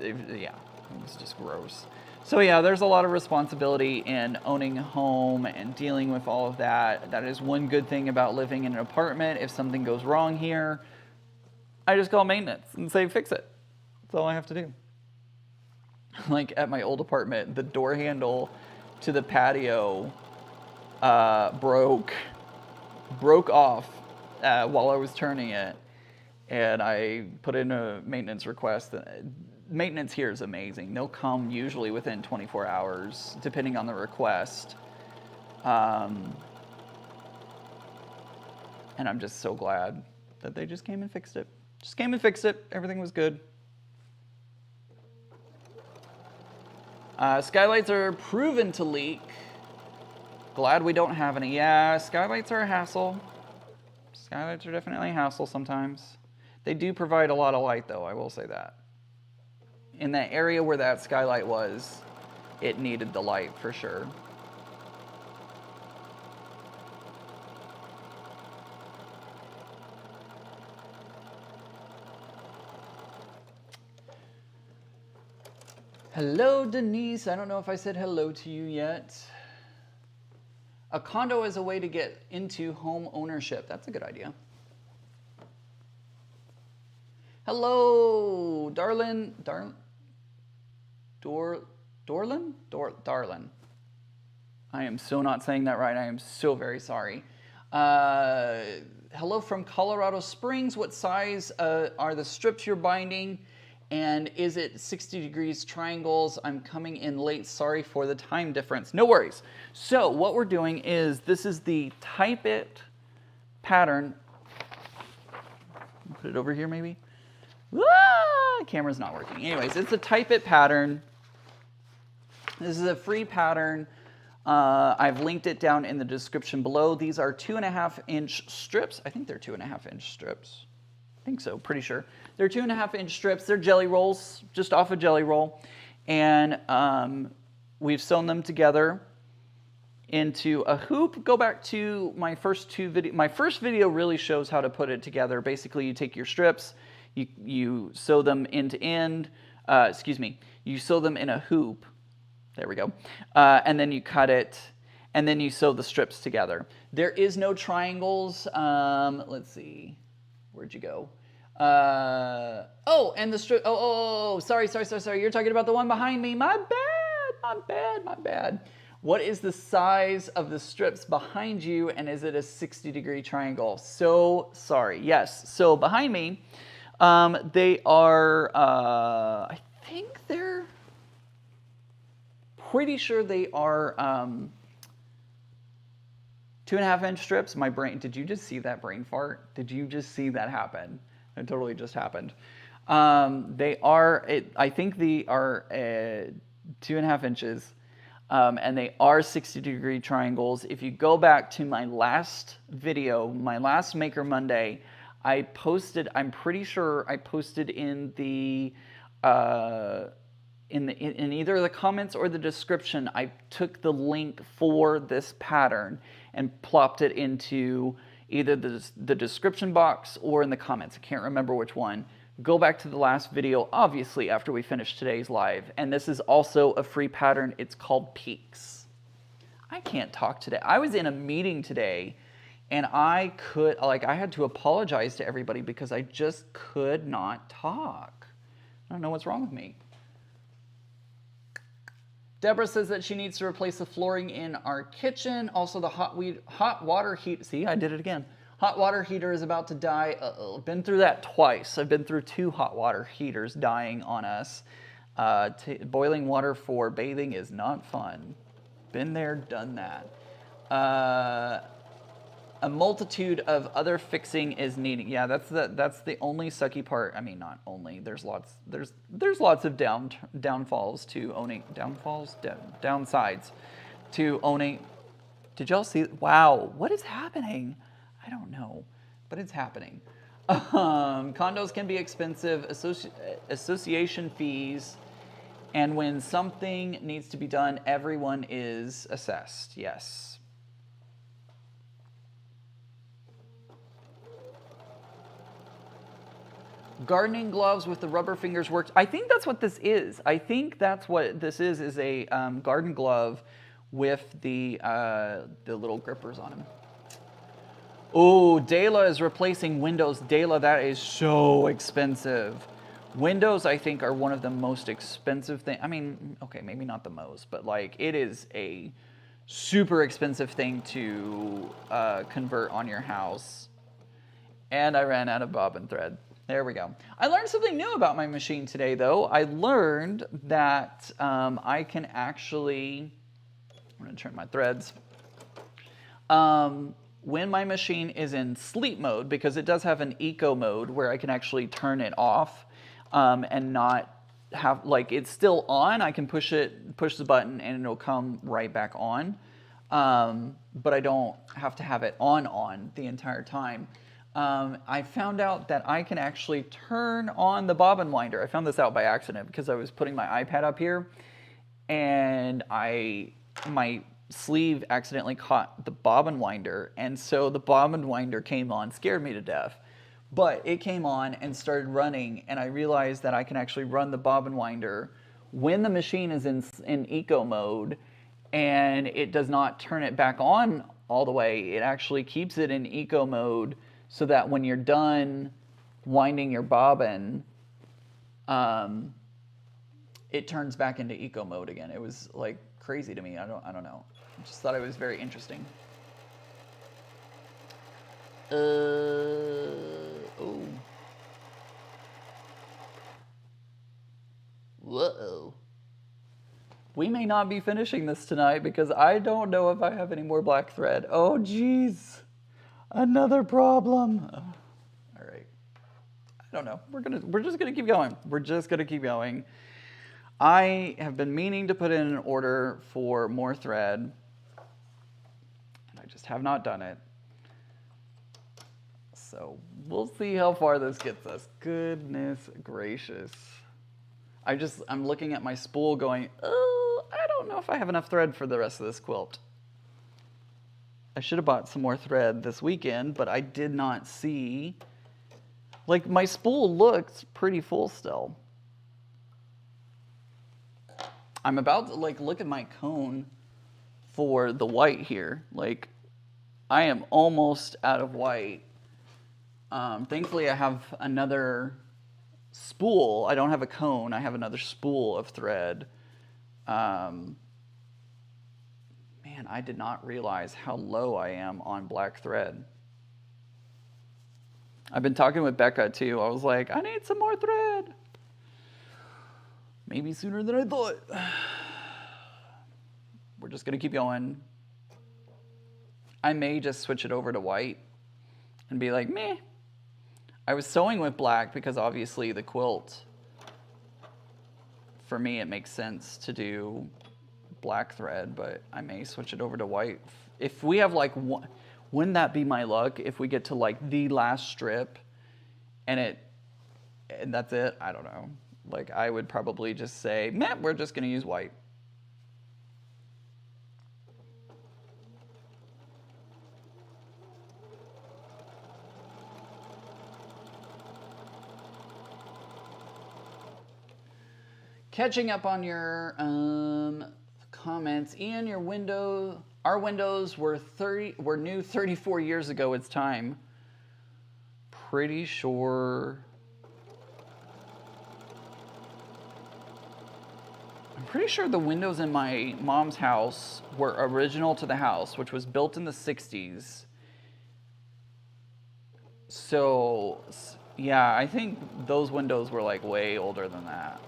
Yeah, it was just gross. So yeah, there's a lot of responsibility in owning a home and dealing with all of that. That is one good thing about living in an apartment. If something goes wrong here, I just call maintenance and say, fix it. That's all I have to do. Like at my old apartment, the door handle to the patio broke off while I was turning it. And I put in a maintenance request. Maintenance here is amazing. They'll come usually within 24 hours, depending on the request. And I'm just so glad that they just came and fixed it. Just came and fixed it. Everything was good. Skylights are proven to leak. Glad we don't have any. Yeah, skylights are a hassle. Skylights are definitely a hassle sometimes. They do provide a lot of light, though, I will say that. In that area where that skylight was, it needed the light for sure. Hello, Denise. I don't know if I said hello to you yet. A condo is a way to get into home ownership. That's a good idea. Hello, Darlin. Darlin. I am so not saying that right. I am so very sorry. Hello from Colorado Springs. What size are the strips you're binding? And is it 60 degrees triangles? I'm coming in late. Sorry for the time difference. No worries. So what we're doing is, this is the Type It pattern. Put it over here maybe. Camera's not working. Anyways, it's a Type It pattern. This is a free pattern. I've linked it down in the description below. These are 2.5-inch strips. I think they're 2.5-inch strips. I think so, pretty sure. They're 2.5-inch strips. They're jelly rolls, just off a jelly roll. And we've sewn them together into a hoop. Go back to my first two videos. My first video really shows how to put it together. Basically, you take your strips, you sew them end to end. You sew them in a hoop. There we go. And then you cut it, and then you sew the strips together. There is no triangles. Let's see. Where'd you go? Oh, and the strip. Sorry. You're talking about the one behind me. My bad. What is the size of the strips behind you, and is it a 60-degree triangle? So sorry. Yes. So behind me, they are. I think they're. Pretty sure they are 2.5-inch strips. My brain, did you just see that brain fart? Did you just see that happen? It totally just happened. They are, I think they are 2.5 inches, and they are 60-degree triangles. If you go back to my last video, my last Maker Monday, I posted, I'm pretty sure I posted in the, in either the comments or the description, I took the link for this pattern and plopped it into either the description box or in the comments. I can't remember which one. Go back to the last video, obviously, after we finish today's live. And this is also a free pattern. It's called Peaks. I can't talk today. I was in a meeting today, and I had to apologize to everybody because I just could not talk. I don't know what's wrong with me. Deborah says that she needs to replace the flooring in our kitchen. Also, the hot water heat. See, I did it again. Hot water heater is about to die. I've been through that twice. I've been through 2 hot water heaters dying on us. Boiling water for bathing is not fun. Been there, done that. A multitude of other fixing is needed. Yeah, that's the only sucky part. I mean, not only. There's lots of downfalls to owning downsides to owning. Did y'all see? Wow, what is happening? I don't know, but it's happening. Condos can be expensive, association fees, and when something needs to be done, everyone is assessed. Yes. Gardening gloves with the rubber fingers worked. I think that's what this is. I think that's what this is a garden glove with the little grippers on them. Oh, Dela is replacing Windows. Dela, that is so expensive. Windows, I think, are one of the most expensive things. I mean, okay, maybe not the most, but like it is a super expensive thing to convert on your house. And I ran out of bobbin thread. There we go. I learned something new about my machine today, though. I learned that I can actually, I'm going to turn my threads. When my machine is in sleep mode, because it does have an eco mode where I can actually turn it off and not have, like, it's still on. I can push the button and it'll come right back on. But I don't have to have it on the entire time. I found out that I can actually turn on the bobbin winder. I found this out by accident because I was putting my iPad up here and my sleeve accidentally caught the bobbin winder, and so the bobbin winder came on, scared me to death. But it came on and started running, and I realized that I can actually run the bobbin winder when the machine is in eco mode, and it does not turn it back on all the way. It actually keeps it in eco mode so that when you're done winding your bobbin, it turns back into eco mode again. It was like crazy to me. I don't know. I just thought it was very interesting. Oh. Whoa. We may not be finishing this tonight because I don't know if I have any more black thread. Oh, geez. Another problem. Oh. All right. I don't know. We're just gonna keep going. We're just gonna keep going. I have been meaning to put in an order for more thread, and I just have not done it. So we'll see how far this gets us. Goodness gracious. I'm looking at my spool going, oh, I don't know if I have enough thread for the rest of this quilt. I should have bought some more thread this weekend, but I did not see, like, my spool looks pretty full still. I'm about to, like, look at my cone for the white here. Like, I am almost out of white. Thankfully, I have another spool. I don't have a cone. I have another spool of thread. Man, I did not realize how low I am on black thread. I've been talking with Becca, too. I was like, I need some more thread. Maybe sooner than I thought. We're just going to keep going. I may just switch it over to white and be like, meh. I was sewing with black because obviously the quilt, for me, it makes sense to do black thread, but I may switch it over to white. If we have like one, wouldn't that be my luck if we get to like the last strip and that's it? I don't know. Like, I would probably just say, meh, we're just going to use white. Catching up on your comments, Ian. Our windows were new 34 years ago. It's time. Pretty sure. I'm pretty sure the windows in my mom's house were original to the house, which was built in the 60s. So, yeah, I think those windows were like way older than that.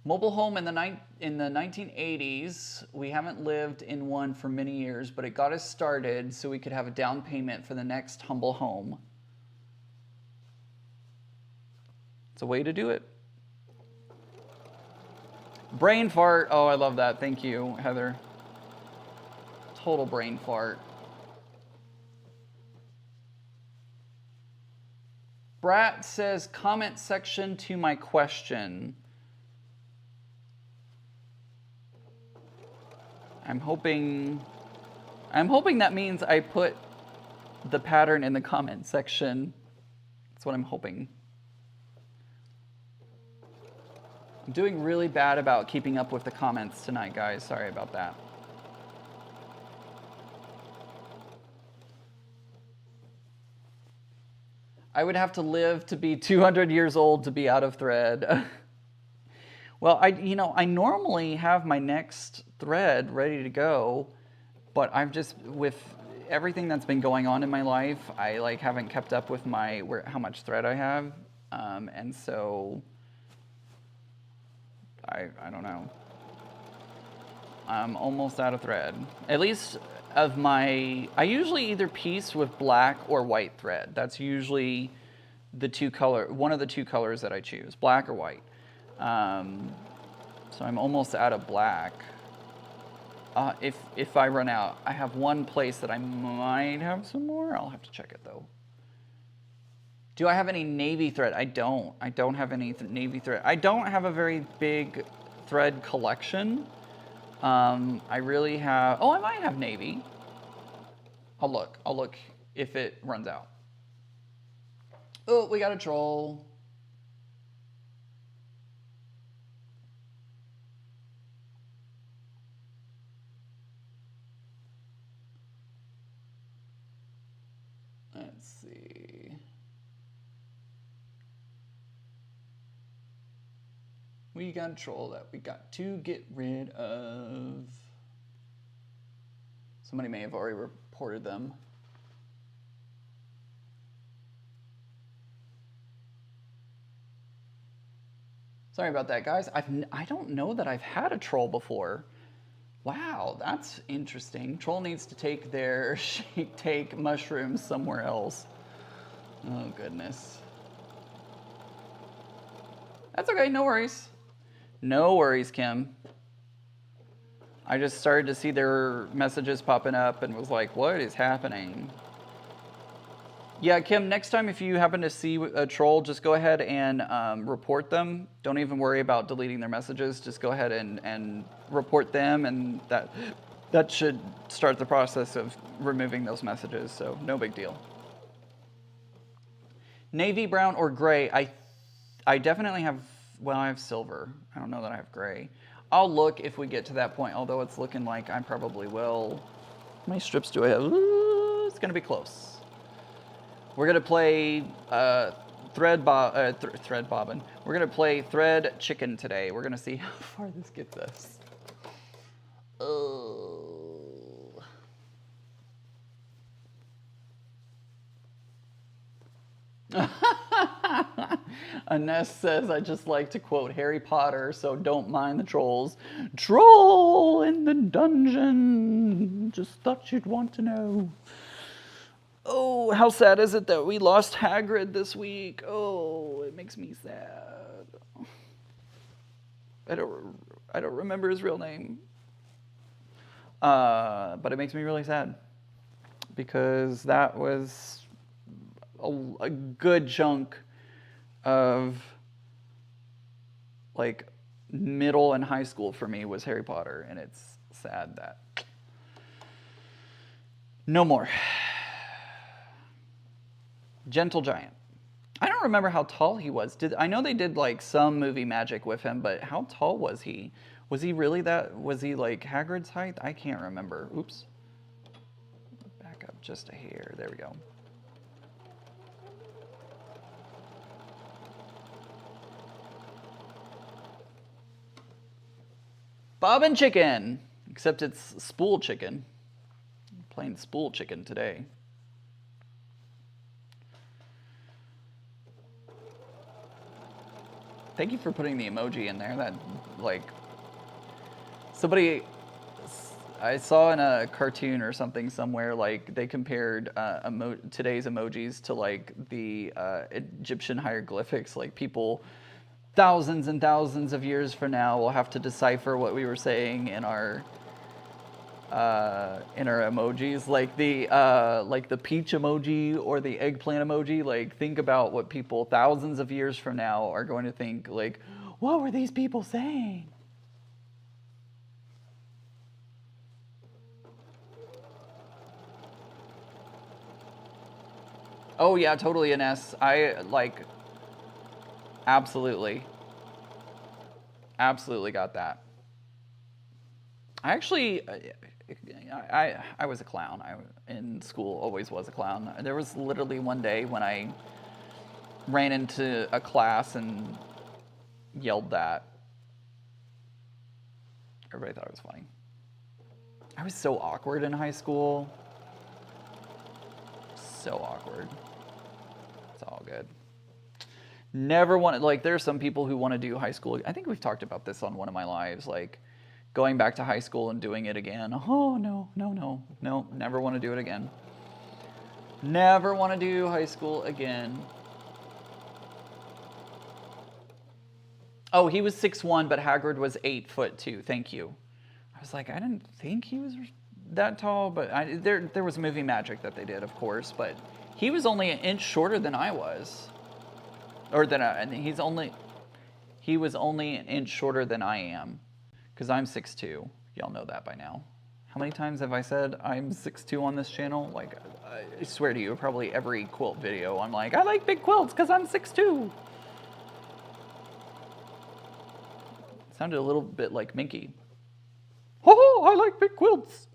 Mobile home in the 1980s. We haven't lived in one for many years, but it got us started so we could have a down payment for the next humble home. It's a way to do it. Brain fart. Oh, I love that. Thank you, Heather. Total brain fart. Brat says, comment section to my question. I'm hoping that means I put the pattern in the comment section. That's what I'm hoping. I'm doing really bad about keeping up with the comments tonight, guys. Sorry about that. I would have to live to be 200 years old to be out of thread. Well, I normally have my next thread ready to go, but I've just, with everything that's been going on in my life, I like haven't kept up with how much thread I have, and so I don't know. I'm almost out of thread. At least of I usually either piece with black or white thread. That's usually one of the two colors that I choose, black or white. So I'm almost out of black. If I run out, I have one place that I might have some more. I'll have to check it though. Do I have any navy thread? I don't. I don't have any navy thread. I don't have a very big thread collection. I really have, I might have navy. I'll look if it runs out. Oh, we got a troll. Let's see. We got a troll that we got to get rid of. Somebody may have already reported them. Sorry about that, guys. I don't know that I've had a troll before. Wow, that's interesting. Troll needs to take their shake take mushrooms somewhere else. Oh, goodness. That's okay, no worries. No worries, Kim. I just started to see their messages popping up and was like, what is happening? Yeah, Kim, next time if you happen to see a troll, just go ahead and report them. Don't even worry about deleting their messages. Just go ahead and report them, and that should start the process of removing those messages, so no big deal. Navy, brown, or gray? I definitely have, well, I have silver. I don't know that I have gray. I'll look if we get to that point, although it's looking like I probably will. How many strips do I have? Ooh, it's going to be close. We're going to play thread bobbin. We're going to play thread chicken today. We're going to see how far this gets us. Oh. Ines says, I just like to quote Harry Potter, so don't mind the trolls. Troll in the dungeon. Just thought you'd want to know. Oh, how sad is it that we lost Hagrid this week? Oh, it makes me sad. I don't remember his real name. But it makes me really sad. Because that was a good chunk of like middle and high school for me was Harry Potter, and it's sad that no more. Gentle Giant. I don't remember how tall he was. I know they did like some movie magic with him, but how tall was he? Was he really was he like Hagrid's height? I can't remember. Oops. Back up just a hair. There we go. Bobbin chicken, except it's spool chicken. I'm playing spool chicken today. Thank you for putting the emoji in there. That, like, somebody, I saw in a cartoon or something somewhere, like, they compared today's emojis to, like, the Egyptian hieroglyphics. Like, people thousands and thousands of years from now will have to decipher what we were saying in our in our emojis, like the peach emoji or the eggplant emoji. Like, think about what people thousands of years from now are going to think. Like, what were these people saying? Oh yeah, totally an S. I like absolutely, absolutely got that. I actually, I was a clown. I in school always was a clown. There was literally one day when I ran into a class and yelled that. Everybody thought it was funny. I was so awkward in high school. So awkward. It's all good. Never wanted, like, there's some people who want to do high school. I think we've talked about this on one of my lives, like going back to high school and doing it again. Oh, no, no, no, no, never want to do it again. Never want to do high school again. Oh, he was 6'1", but Hagrid was 8'2". Thank you. I was like, I didn't think he was that tall, but there was movie magic that they did, of course, but he was only an inch shorter than I was. Or than he was only an inch shorter than I am, because I'm 6'2". Y'all know that by now. How many times have I said I'm 6'2" on this channel? Like, I swear to you, probably every quilt video, I'm like, I like big quilts because I'm 6'2". Sounded a little bit like Minky. Oh, I like big quilts.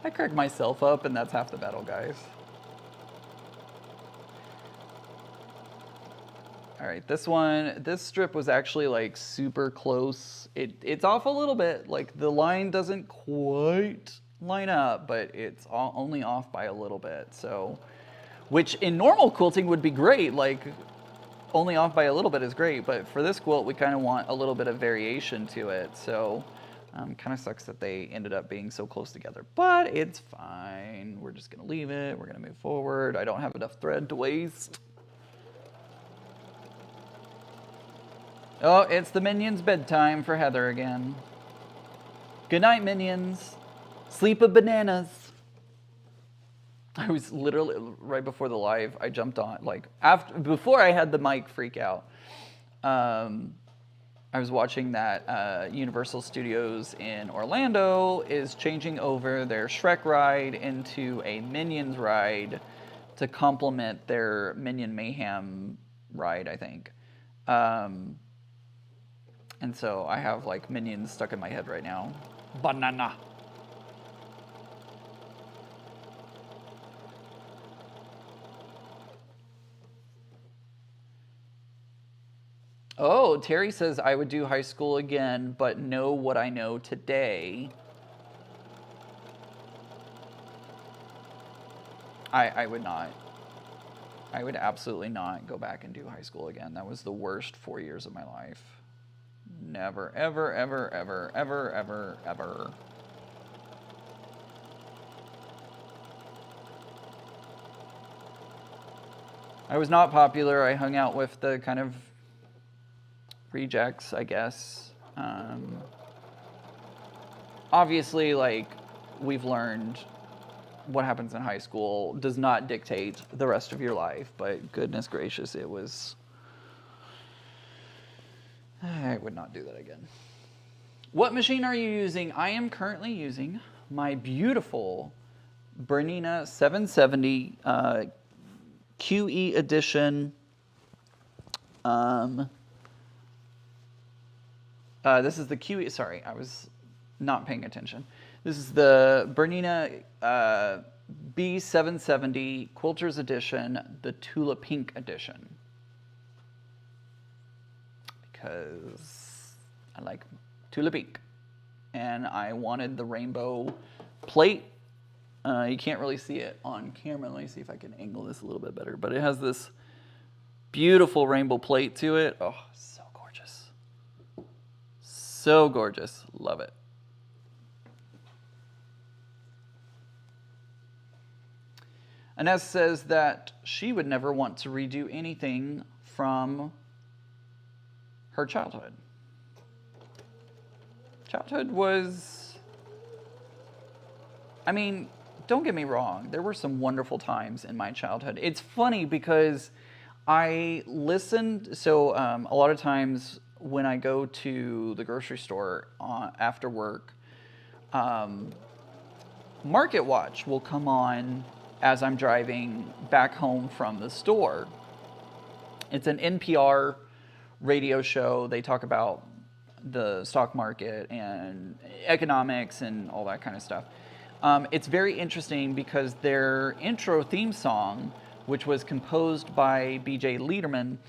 I crack myself up, and that's half the battle, guys. All right, this strip was actually like super close. It's off a little bit. Like, the line doesn't quite line up, but it's only off by a little bit. So, which in normal quilting would be great. Like, only off by a little bit is great, but for this quilt, we kind of want a little bit of variation to it. So, kind of sucks that they ended up being so close together, but it's fine. We're just gonna leave it. We're gonna move forward. I don't have enough thread to waste. Oh, it's the minions' bedtime for Heather again. Good night, minions. Sleep of bananas. I was literally, right before the live, I jumped on, like, before I had the mic freak out, I was watching that Universal Studios in Orlando is changing over their Shrek ride into a Minions ride to complement their Minion Mayhem ride, I think. And so I have, like, Minions stuck in my head right now. Banana. Oh, Terry says I would do high school again, but know what I know today. I would not. I would absolutely not go back and do high school again. That was the worst 4 years of my life. Never, ever, ever, ever, ever, ever, ever. I was not popular. I hung out with the kind of rejects, I guess. Obviously, like, we've learned what happens in high school does not dictate the rest of your life, but goodness gracious, it was... I would not do that again. What machine are you using? I am currently using my beautiful Bernina 770 QE edition. This is the QE, sorry, I was not paying attention. This is the Bernina B770 Quilters Edition, the Tula Pink Edition. Because I like Tula Pink. And I wanted the rainbow plate. You can't really see it on camera. Let me see if I can angle this a little bit better. But it has this beautiful rainbow plate to it. Oh, so gorgeous. So gorgeous. Love it. Inez says that she would never want to redo anything from her childhood. Childhood was, I mean, don't get me wrong, there were some wonderful times in my childhood. It's funny because I listened, so a lot of times when I go to the grocery store after work, Market Watch will come on as I'm driving back home from the store. It's an NPR radio show. They talk about the stock market and economics and all that kind of stuff. It's very interesting because their intro theme song, which was composed by BJ Liederman,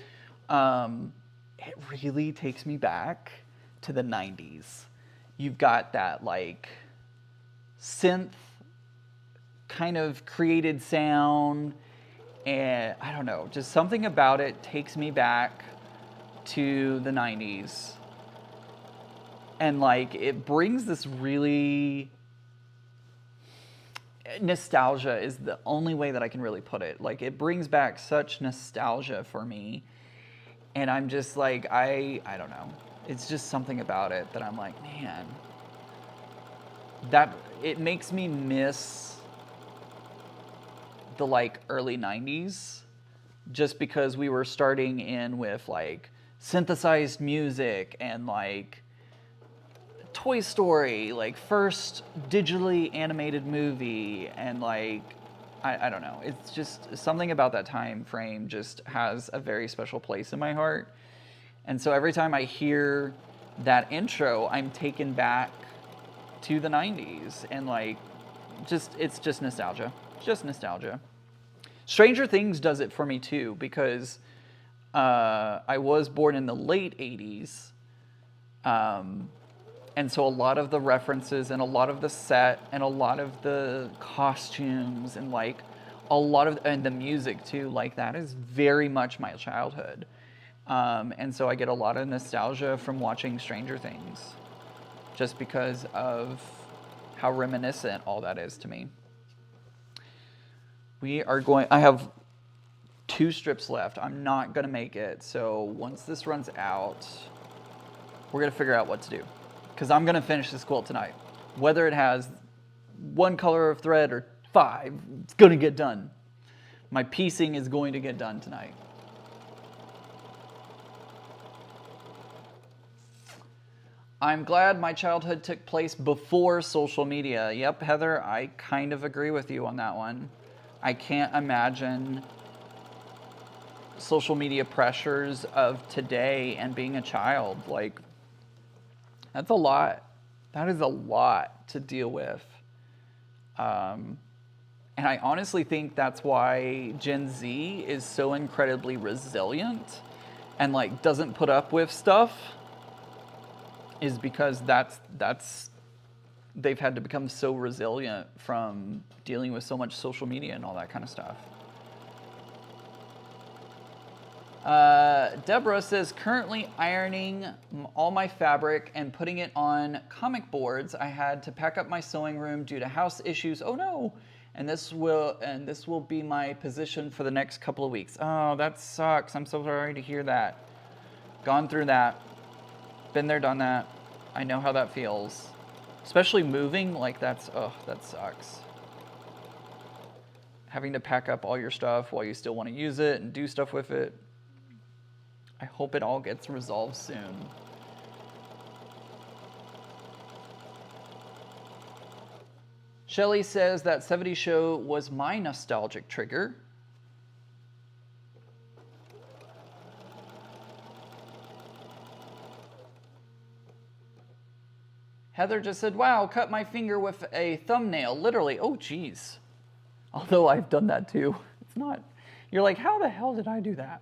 it really takes me back to the 90s. You've got that like synth kind of created sound, and I don't know, just something about it takes me back to the 90s. And like it brings this really, nostalgia is the only way that I can really put it. Like it brings back such nostalgia for me. And I'm just like, I don't know. It's just something about it that I'm like, man, that it makes me miss the like early 90s just because we were starting in with like synthesized music and like Toy Story, like first digitally animated movie, and like I don't know, it's just something about that time frame just has a very special place in my heart. And so every time I hear that intro, I'm taken back to the 90s, and like it's just nostalgia. Just nostalgia. Stranger Things does it for me too, because I was born in the late 80s. And so a lot of the references and a lot of the set and a lot of the costumes and like a lot of, and the music too, like that is very much my childhood. And so I get a lot of nostalgia from watching Stranger Things just because of how reminiscent all that is to me. I have 2 strips left. I'm not gonna make it. So once this runs out, we're gonna figure out what to do. Because I'm going to finish this quilt tonight. Whether it has 1 color of thread or 5, it's going to get done. My piecing is going to get done tonight. I'm glad my childhood took place before social media. Yep, Heather, I kind of agree with you on that one. I can't imagine social media pressures of today and being a child. Like, that's a lot. That is a lot to deal with. And I honestly think that's why Gen Z is so incredibly resilient and like doesn't put up with stuff, is because they've had to become so resilient from dealing with so much social media and all that kind of stuff. Deborah says, currently ironing all my fabric and putting it on comic boards. I had to pack up my sewing room due to house issues. Oh no. And this will be my position for the next couple of weeks. Oh, that sucks. I'm so sorry to hear that. Gone through that. Been there, done that. I know how that feels. Especially moving, like that sucks. Having to pack up all your stuff while you still want to use it and do stuff with it. I hope it all gets resolved soon. Shelly says that 70s show was my nostalgic trigger. Heather just said, wow, cut my finger with a thumbnail, literally. Oh, geez. Although I've done that too. It's not, you're like, how the hell did I do that?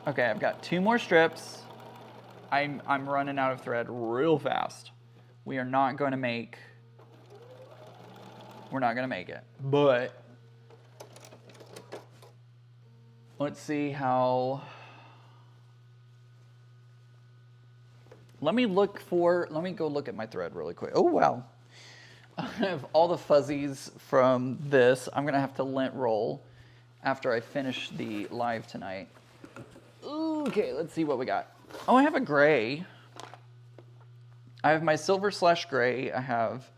Okay, I've got 2 more strips. I'm running out of thread real fast. We're not going to make it. But let's see how. Let me go look at my thread really quick. Oh, wow. I have all the fuzzies from this. I'm going to have to lint roll. after I finish the live tonight. Okay, let's see what we got. Oh, I have a gray. I have my silver/gray. I have,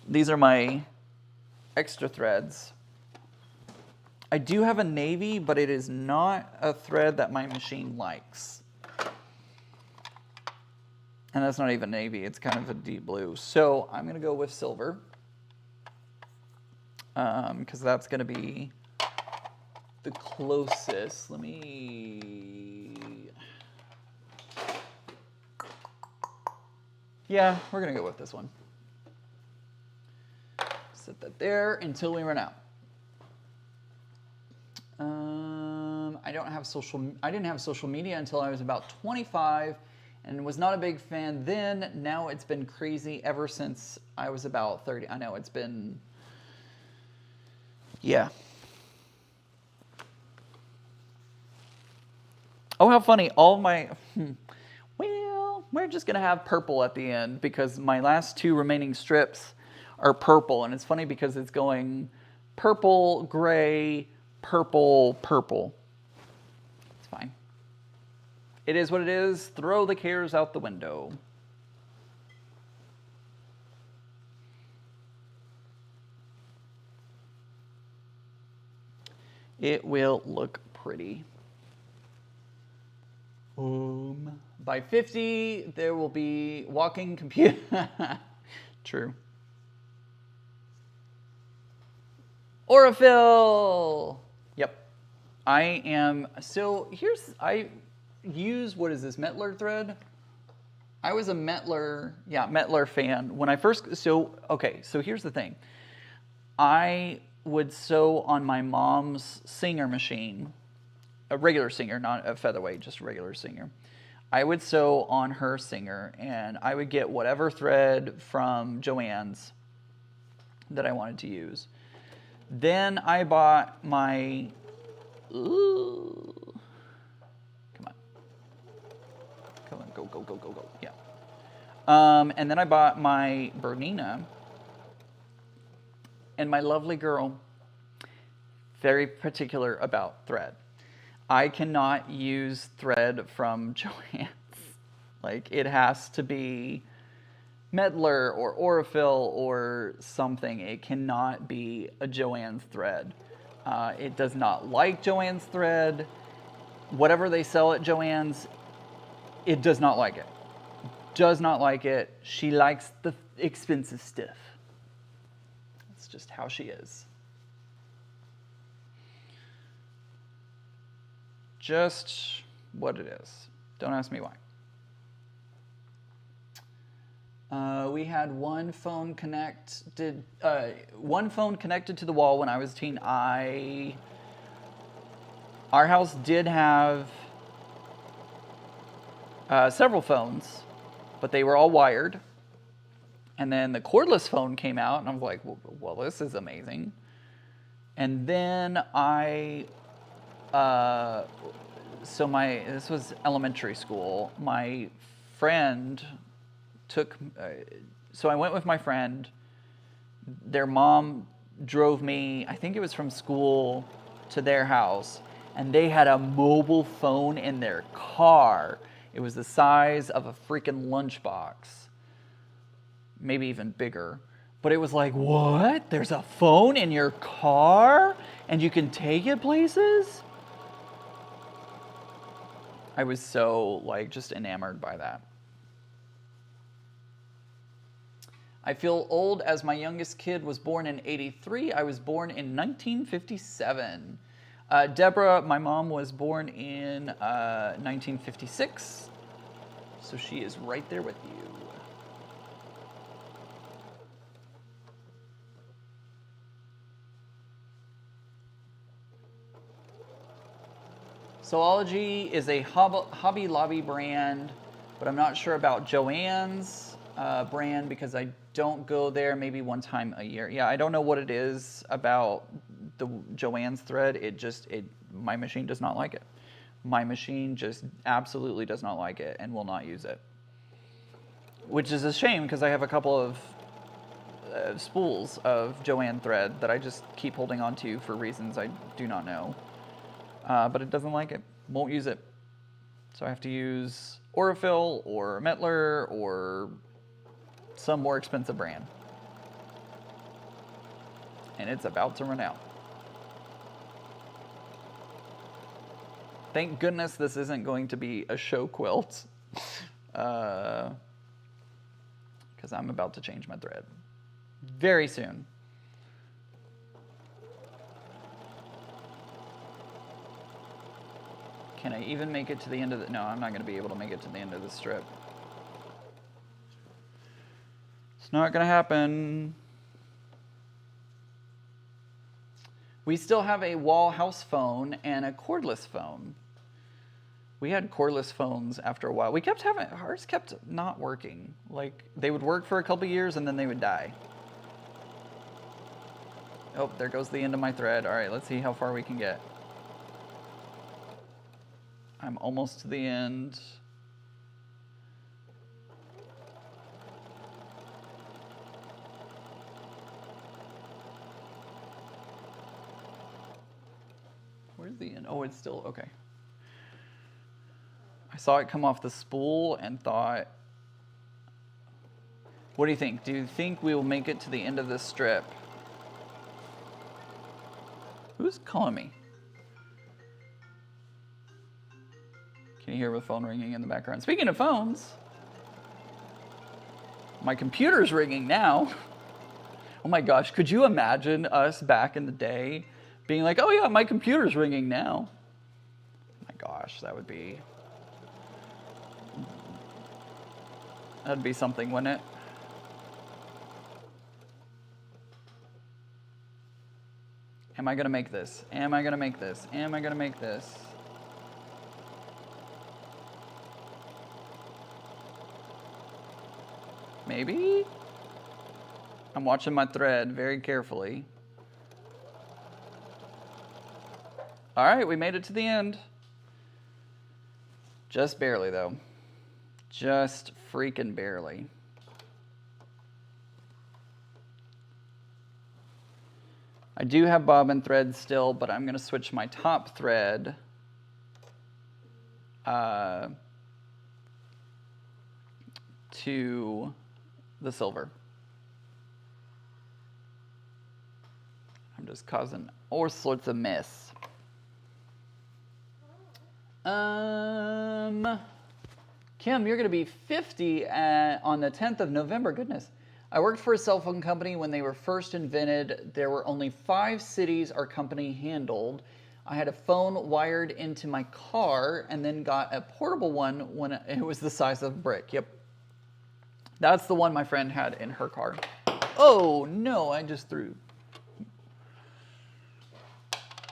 these are my extra threads. I do have a navy, but it is not a thread that my machine likes. And that's not even navy, it's kind of a deep blue. So I'm gonna go with silver, because that's gonna be the closest. Let me, yeah, we're gonna go with this one. Set that there until we run out. I didn't have social media until I was about 25 and was not a big fan then. Now it's been crazy ever since I was about 30. I know it's been, yeah. Oh, how funny. All my, well, we're just going to have purple at the end because my last two remaining strips are purple. And it's funny because it's going purple, gray, purple, purple. It's fine. It is what it is. Throw the cares out the window. It will look pretty. By 50, there will be walking computer. True. Aurifil. Yep. I am, so here's, I use, what is this, Mettler thread? I was a Mettler fan. When I first, so here's the thing. I would sew on my mom's Singer machine, a regular Singer, not a featherweight, just a regular Singer. I would sew on her Singer, and I would get whatever thread from Joann's that I wanted to use. Then I bought my, come on, go, yeah. And then I bought my Bernina, and my lovely girl, very particular about thread. I cannot use thread from Joann's. Like, it has to be Mettler or Aurifil or something. It cannot be a Joann's thread. It does not like Joann's thread. Whatever they sell at Joann's, it does not like it. Does not like it. She likes the expensive stuff. That's just how she is. Just what it is. Don't ask me why. We had one phone connected to the wall when I was a teen. Our house did have several phones, but they were all wired. And then the cordless phone came out, and I was like, well, this is amazing. And then this was elementary school. My friend so I went with my friend. Their mom drove me, I think it was from school to their house, and they had a mobile phone in their car. It was the size of a freaking lunchbox, maybe even bigger. But it was like, what? There's a phone in your car and you can take it places? I was so, like, just enamored by that. I feel old as my youngest kid was born in '83. I was born in 1957. Deborah, my mom was born in 1956. So she is right there with you. Soology is a Hobby Lobby brand, but I'm not sure about Joann's brand because I don't go there maybe one time a year. Yeah, I don't know what it is about the Joann's thread. My machine does not like it. My machine just absolutely does not like it and will not use it. Which is a shame because I have a couple of spools of Joanne thread that I just keep holding on to for reasons I do not know. But it doesn't like it, won't use it. So I have to use Aurifil or Metler or some more expensive brand. And it's about to run out. Thank goodness this isn't going to be a show quilt. Because I'm about to change my thread very soon. Can I even make it to the end of the... No, I'm not going to be able to make it to the end of the strip. It's not going to happen. We still have a wall house phone and a cordless phone. We had cordless phones after a while. We kept having... Ours kept not working. Like, they would work for a couple years and then they would die. Oh, there goes the end of my thread. All right, let's see how far we can get. I'm almost to the end. Where's the end? Oh, it's still, okay. I saw it come off the spool and thought, what do you think? Do you think we will make it to the end of this strip? Who's calling me? Can you hear the phone ringing in the background? Speaking of phones, my computer's ringing now. Oh my gosh, could you imagine us back in the day being like, oh yeah, my computer's ringing now? Oh my gosh, that'd be something, wouldn't it? Am I gonna make this? Am I gonna make this? Am I gonna make this? Maybe? I'm watching my thread very carefully. All right, we made it to the end. Just barely, though. Just freaking barely. I do have bobbin thread still, but I'm going to switch my top thread to the silver. I'm just causing all sorts of mess. Kim, you're going to be 50 on the 10th of November. Goodness. I worked for a cell phone company when they were first invented. There were only 5 cities our company handled. I had a phone wired into my car and then got a portable one when it was the size of a brick. Yep. That's the one my friend had in her car. Oh, no, I just threw.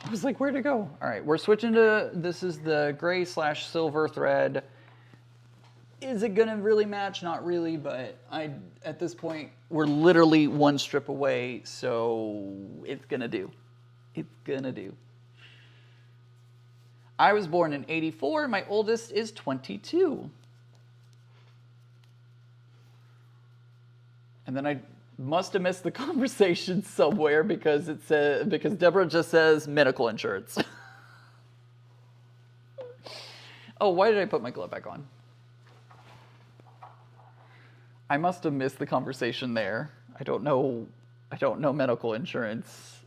I was like, where'd it go? All right, we're switching to, this is the gray/silver thread. Is it gonna really match? Not really, but at this point, we're literally one strip away, so it's gonna do. It's gonna do. I was born in '84, my oldest is 22. And then I must have missed the conversation somewhere because because Deborah just says medical insurance. Oh, why did I put my glove back on? I must have missed the conversation there. I don't know medical insurance,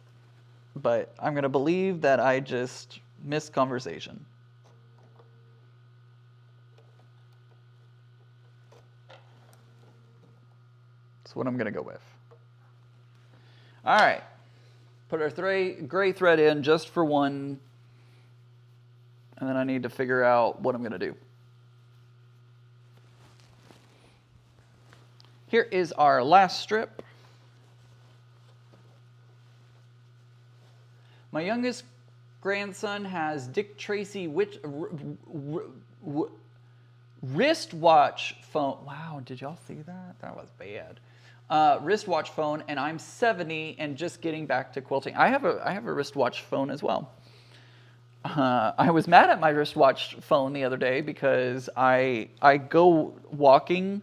but I'm going to believe that I just missed conversation. That's what I'm going to go with. All right. Put our gray thread in just for one, and then I need to figure out what I'm going to do. Here is our last strip. My youngest grandson has Dick Tracy wristwatch phone. Wow, did y'all see that? That was bad. Wristwatch phone, and I'm 70 and just getting back to quilting. I have a wristwatch phone as well. I was mad at my wristwatch phone the other day because I go walking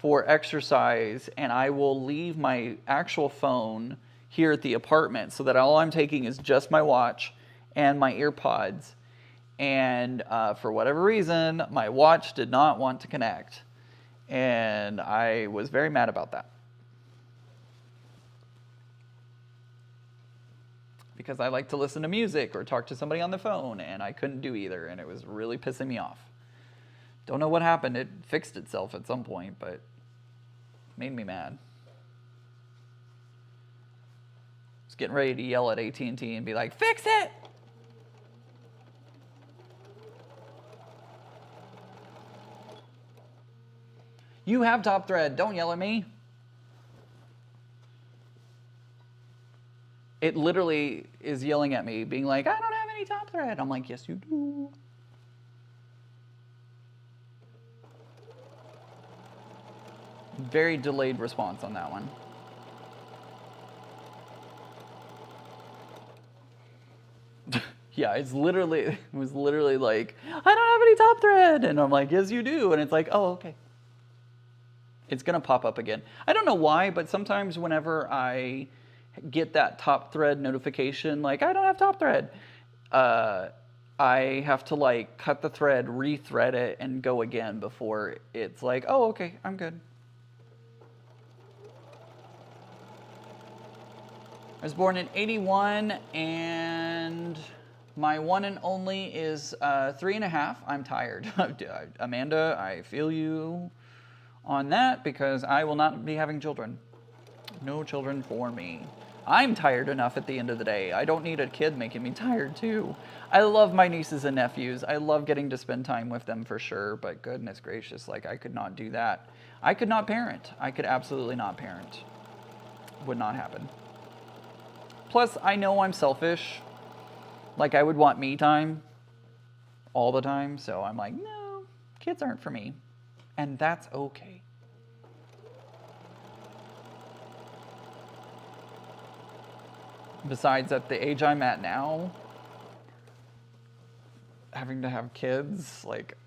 for exercise, and I will leave my actual phone here at the apartment so that all I'm taking is just my watch and my earpods. And for whatever reason, my watch did not want to connect. And I was very mad about that. Because I like to listen to music or talk to somebody on the phone, and I couldn't do either, and it was really pissing me off. Don't know what happened. It fixed itself at some point, but it made me mad. I was getting ready to yell at AT&T and be like, fix it! You have top thread. Don't yell at me. It literally is yelling at me, being like, I don't have any top thread. I'm like, yes, you do. Very delayed response on that one. Yeah, it was literally like, I don't have any top thread. And I'm like, yes, you do. And it's like, oh, okay. It's going to pop up again. I don't know why, but sometimes whenever I get that top thread notification, like, I don't have top thread, I have to, like, cut the thread, rethread it, and go again before it's like, oh, okay, I'm good. I was born in 81, and my one and only is 3.5. I'm tired. Amanda, I feel you on that, because I will not be having children. No children for me. I'm tired enough at the end of the day. I don't need a kid making me tired too. I love my nieces and nephews. I love getting to spend time with them for sure, but goodness gracious, like, I could not do that. I could not parent. I could absolutely not parent. Would not happen. Plus, I know I'm selfish. Like, I would want me time all the time, so I'm like, no, kids aren't for me. And that's okay. Besides, at the age I'm at now, having to have kids, like,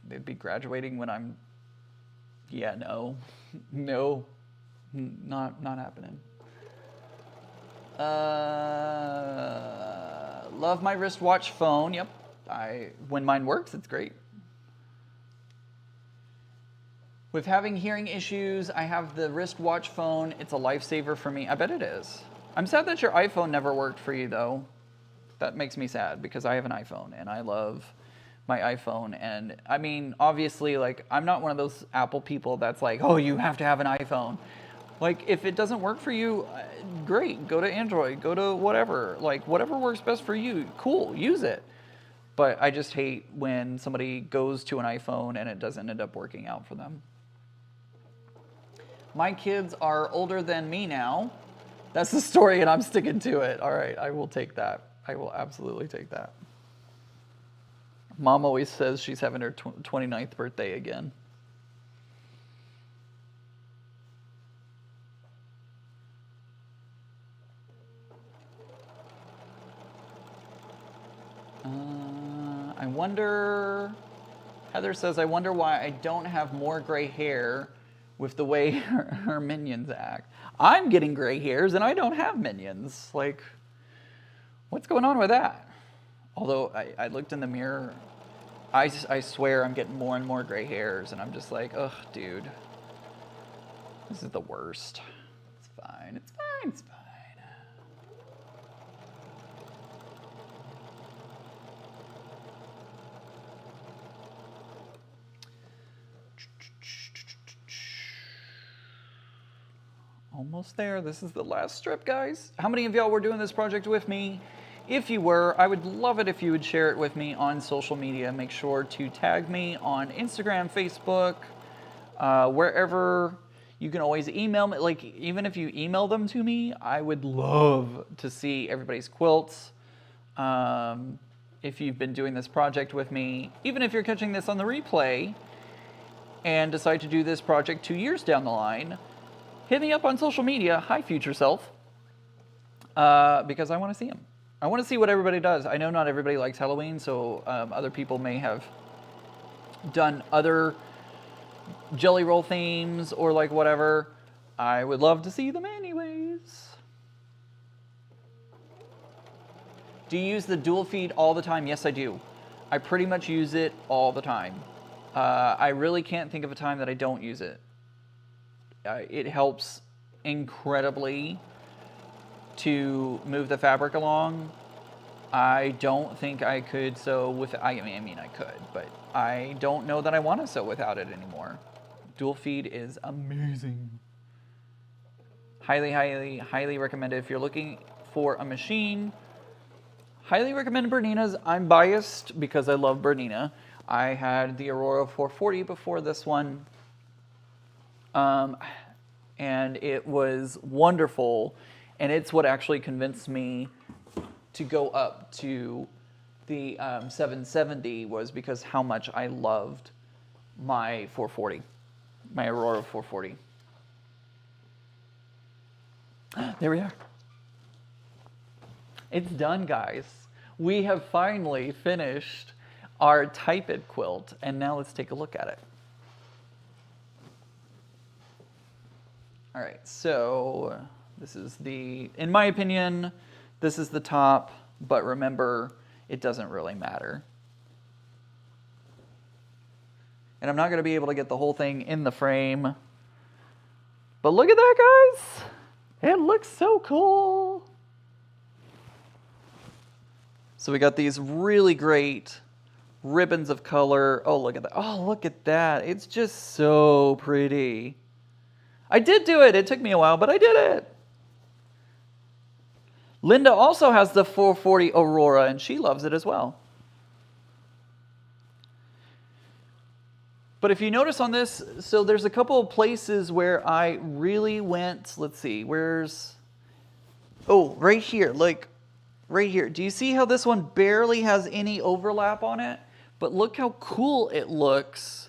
they'd be graduating when I'm, yeah, no, not happening. Love my wristwatch phone. Yep, when mine works, it's great. With having hearing issues, I have the wristwatch phone. It's a lifesaver for me. I bet it is. I'm sad that your iPhone never worked for you, though. That makes me sad, because I have an iPhone, and I love my iPhone. And, I mean, obviously, like, I'm not one of those Apple people that's like, oh, you have to have an iPhone. Like, if it doesn't work for you, great. Go to Android. Go to whatever. Like, whatever works best for you, cool, use it. But I just hate when somebody goes to an iPhone and it doesn't end up working out for them. My kids are older than me now. That's the story, and I'm sticking to it. All right, I will take that. I will absolutely take that. Mom always says she's having her 29th birthday again. I wonder, Heather says, I wonder why I don't have more gray hair with the way her minions act. I'm getting gray hairs and I don't have minions. Like, what's going on with that? Although I looked in the mirror, I swear I'm getting more and more gray hairs, and I'm just like, ugh, dude. This is the worst. It's fine, it's fine, it's fine. Almost there. This is the last strip, guys. How many of y'all were doing this project with me? If you were, I would love it if you would share it with me on social media. Make sure to tag me on Instagram, Facebook, wherever. You can always email me. Like, even if you email them to me, I would love to see everybody's quilts. If you've been doing this project with me, even if you're catching this on the replay and decide to do this project 2 years down the line, hit me up on social media, hi future self, because I want to see them. I want to see what everybody does. I know not everybody likes Halloween, so other people may have done other jelly roll themes or like whatever, I would love to see them anyways. Do you use the dual feed all the time? Yes, I do. I pretty much use it all the time. I really can't think of a time that I don't use it. It helps incredibly to move the fabric along. I don't think I could sew with, I mean I could, but I don't know that I want to sew without it anymore. Dual feed is amazing. Highly, highly, highly recommend it. If you're looking for a machine, highly recommend Bernina's. I'm biased because I love Bernina. I had the Aurora 440 before this one. And it was wonderful. And it's what actually convinced me to go up to the 770 was because how much I loved my 440, my Aurora 440. There we are. It's done, guys. We have finally finished our Type It quilt, and now let's take a look at it. All right, so this is the, in my opinion, this is the top, but remember, it doesn't really matter. And I'm not going to be able to get the whole thing in the frame, but look at that, guys. It looks so cool. So we got these really great ribbons of color. Oh, look at that. Oh, look at that. It's just so pretty. I did do it. It took me a while, but I did it. Linda also has the 440 Aurora, and she loves it as well. But if you notice on this, so there's a couple of places where I really went, let's see, where's, oh, right here, like right here. Do you see how this one barely has any overlap on it? But look how cool it looks.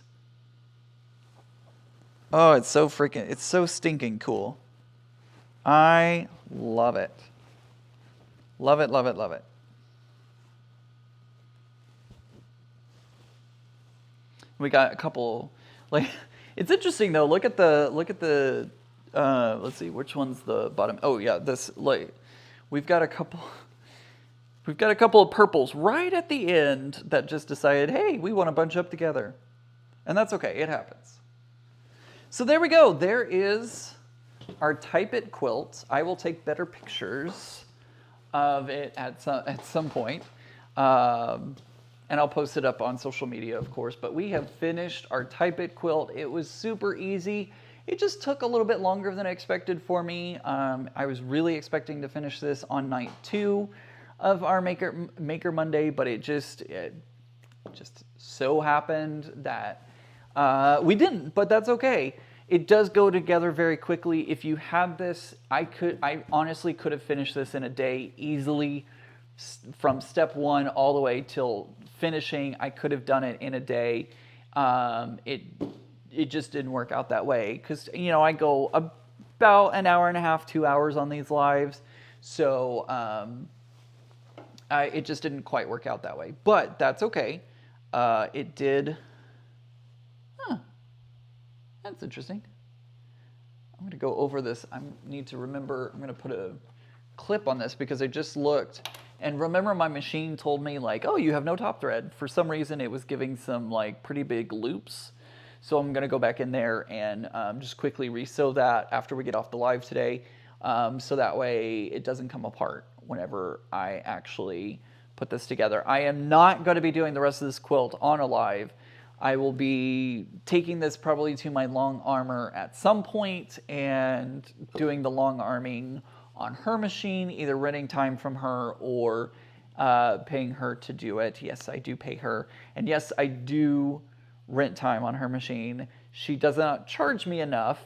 Oh, it's so freaking, it's so stinking cool. I love it. Love it, love it, love it. We got a couple, like, it's interesting though. Look at the, let's see, which one's the bottom? Oh yeah, this, like, we've got a couple of purples right at the end that just decided, hey, we want to bunch up together. And that's okay, it happens. So there we go, there is our Type It quilt. I will take better pictures of it at some point. And I'll post it up on social media, of course. But we have finished our Type It quilt. It was super easy. It just took a little bit longer than I expected for me. I was really expecting to finish this on night 2 of our Maker Monday, but it just so happened that we didn't, but that's okay. It does go together very quickly. If you had this, I honestly could have finished this in a day easily. From step 1 all the way till finishing, I could have done it in a day. It just didn't work out that way because, you know, I go about an hour and a half, 2 hours on these lives. So it just didn't quite work out that way, but that's okay. It did. Huh. That's interesting. I'm going to go over this. I need to remember, I'm going to put a clip on this because I just looked. And remember my machine told me like, oh, you have no top thread. For some reason it was giving some like pretty big loops. So I'm gonna go back in there and just quickly re-sew that after we get off the live today. So that way it doesn't come apart whenever I actually put this together. I am not gonna be doing the rest of this quilt on a live. I will be taking this probably to my long armor at some point and doing the long arming on her machine, either renting time from her or paying her to do it. Yes, I do pay her. And yes, I do rent time on her machine. She does not charge me enough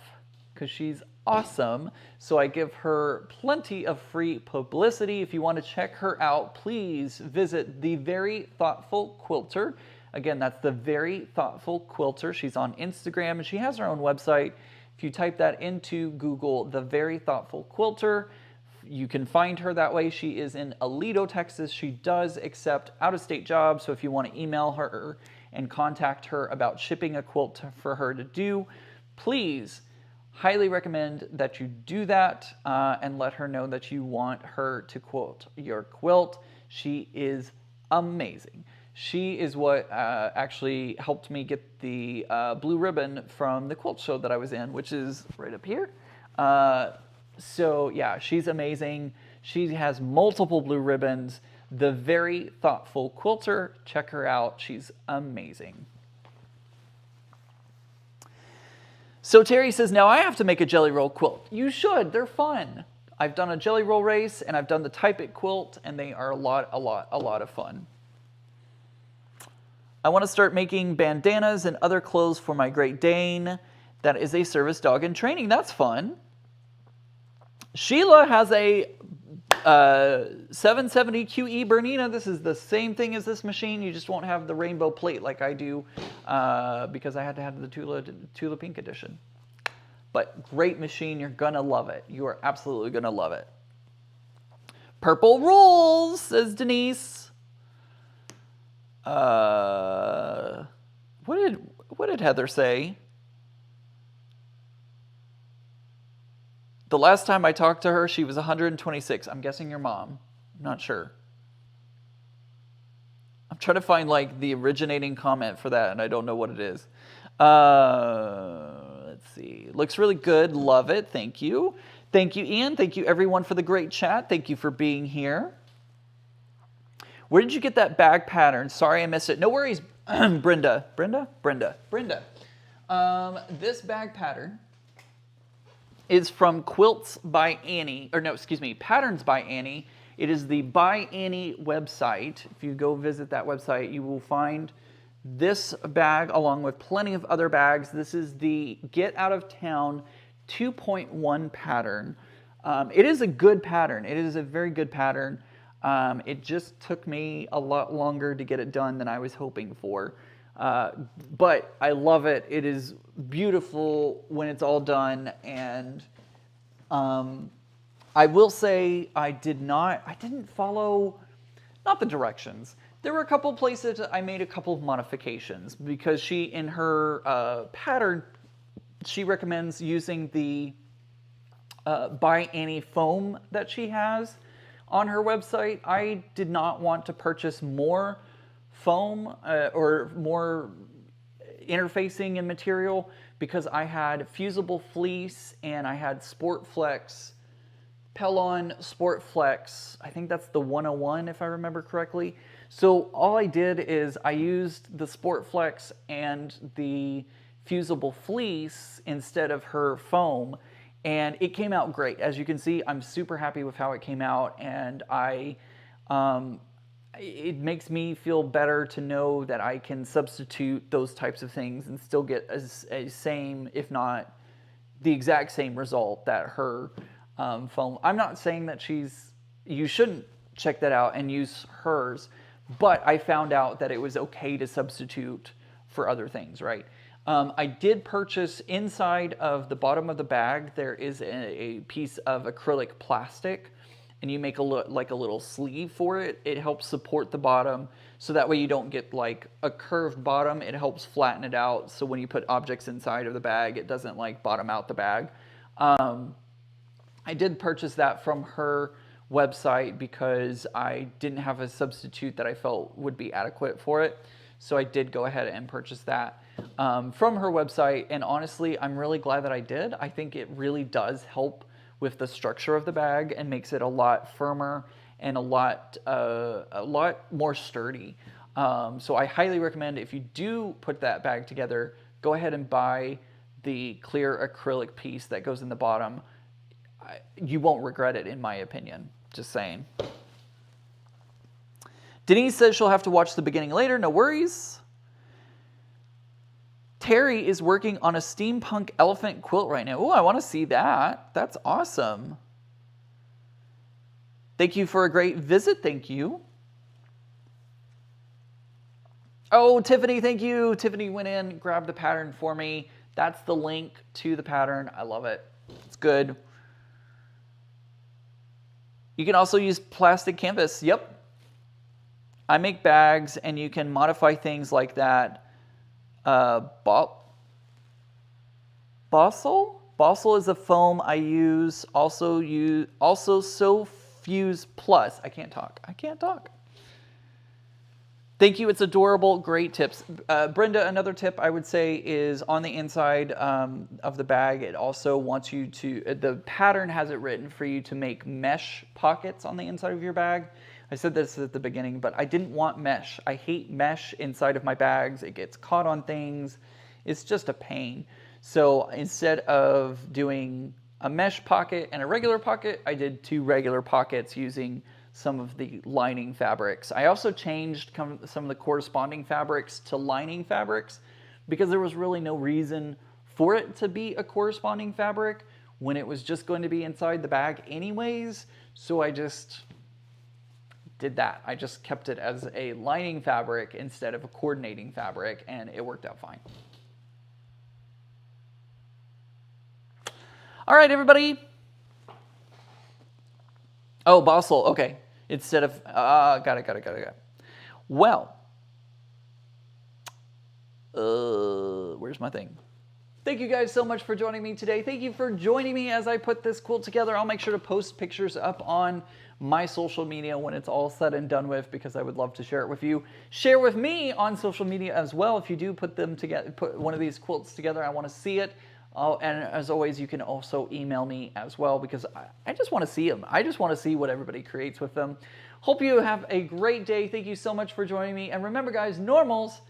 because she's awesome. So I give her plenty of free publicity. If you want to check her out, please visit The Very Thoughtful Quilter. Again, that's The Very Thoughtful Quilter. She's on Instagram and she has her own website. If you type that into Google, The Very Thoughtful Quilter, you can find her that way. She is in Aledo, Texas. She does accept out-of-state jobs, so if you want to email her and contact her about shipping a quilt for her to do, please highly recommend that you do that and let her know that you want her to quilt your quilt. She is amazing. She is what actually helped me get the blue ribbon from the quilt show that I was in, which is right up here. So yeah, she's amazing. She has multiple blue ribbons. The Very Thoughtful Quilter. Check her out. She's amazing. So Terry says, now I have to make a jelly roll quilt. You should. They're fun. I've done a jelly roll race and I've done the Type It quilt, and they are a lot of fun. I want to start making bandanas and other clothes for my Great Dane. That is a service dog in training. That's fun. Sheila has a 770 QE Bernina. This is the same thing as this machine. You just won't have the rainbow plate like I do because I had to have the Tula Pink edition. But great machine. You're going to love it. You are absolutely going to love it. Purple rules, says Denise. What did Heather say? The last time I talked to her, she was 126. I'm guessing your mom. I'm not sure. I'm trying to find like the originating comment for that, and I don't know what it is. Let's see. Looks really good. Love it. Thank you. Thank you, Ian. Thank you, everyone, for the great chat. Thank you for being here. Where did you get that bag pattern? Sorry, I missed it. No worries, Brenda. This bag pattern is from Quilts by Annie, or no, excuse me, Patterns by Annie. It is the By Annie website. If you go visit that website, you will find this bag along with plenty of other bags. This is the Get Out of Town 2.1 pattern. It is a good pattern. It is a very good pattern. It just took me a lot longer to get it done than I was hoping for. But I love it. It is beautiful when it's all done. And I will say I didn't follow, not the directions. There were a couple places I made a couple of modifications because she, in her pattern, she recommends using the By Annie foam that she has on her website. I did not want to purchase more foam or more interfacing and material because I had fusible fleece and I had Sport Flex, Pellon Sport Flex. I think that's the 101 if I remember correctly. So all I did is I used the Sport Flex and the fusible fleece instead of her foam, and it came out great. As you can see, I'm super happy with how it came out, and it makes me feel better to know that I can substitute those types of things and still get a same, if not the exact same result that her foam. I'm not saying that you shouldn't check that out and use hers, but I found out that it was okay to substitute for other things, right? I did purchase inside of the bottom of the bag, there is a piece of acrylic plastic, and you make like a little sleeve for it. It helps support the bottom, so that way you don't get like a curved bottom. It helps flatten it out, so when you put objects inside of the bag, it doesn't like bottom out the bag. I did purchase that from her website because I didn't have a substitute that I felt would be adequate for it. So I did go ahead and purchase that from her website. And honestly, I'm really glad that I did. I think it really does help with the structure of the bag and makes it a lot firmer and a lot more sturdy. So I highly recommend, if you do put that bag together, go ahead and buy the clear acrylic piece that goes in the bottom. You won't regret it, in my opinion. Just saying. Denise says she'll have to watch the beginning later. No worries. Terry is working on a steampunk elephant quilt right now. Oh, I want to see that. That's awesome. Thank you for a great visit. Thank you. Oh, Tiffany, thank you. Tiffany went in, grabbed the pattern for me. That's the link to the pattern. I love it. It's good. You can also use plastic canvas. Yep. I make bags, and you can modify things like that Bossel? Bossel is a foam I use. Also So Fuse Plus. I can't talk. Thank you. It's adorable. Great tips. Brenda, another tip I would say is on the inside of the bag, it also wants you to, the pattern has it written for you to make mesh pockets on the inside of your bag. I said this at the beginning, but I didn't want mesh. I hate mesh inside of my bags. It gets caught on things. It's just a pain. So instead of doing a mesh pocket and a regular pocket, I did 2 regular pockets using some of the lining fabrics. I also changed some of the corresponding fabrics to lining fabrics because there was really no reason for it to be a corresponding fabric when it was just going to be inside the bag anyways. So I just did that. I just kept it as a lining fabric instead of a coordinating fabric, and it worked out fine. All right, everybody. Oh, Bossel, okay. Instead of, got it. Well, where's my thing? Thank you guys so much for joining me today. Thank you for joining me as I put this quilt together. I'll make sure to post pictures up on my social media when it's all said and done with, because I would love to share it with you. Share with me on social media as well. If you do put them together, put one of these quilts together, I want to see it. Oh, and as always, you can also email me as well, because I just want to see them. I just want to see what everybody creates with them. Hope you have a great day. Thank you so much for joining me. And remember, guys, normals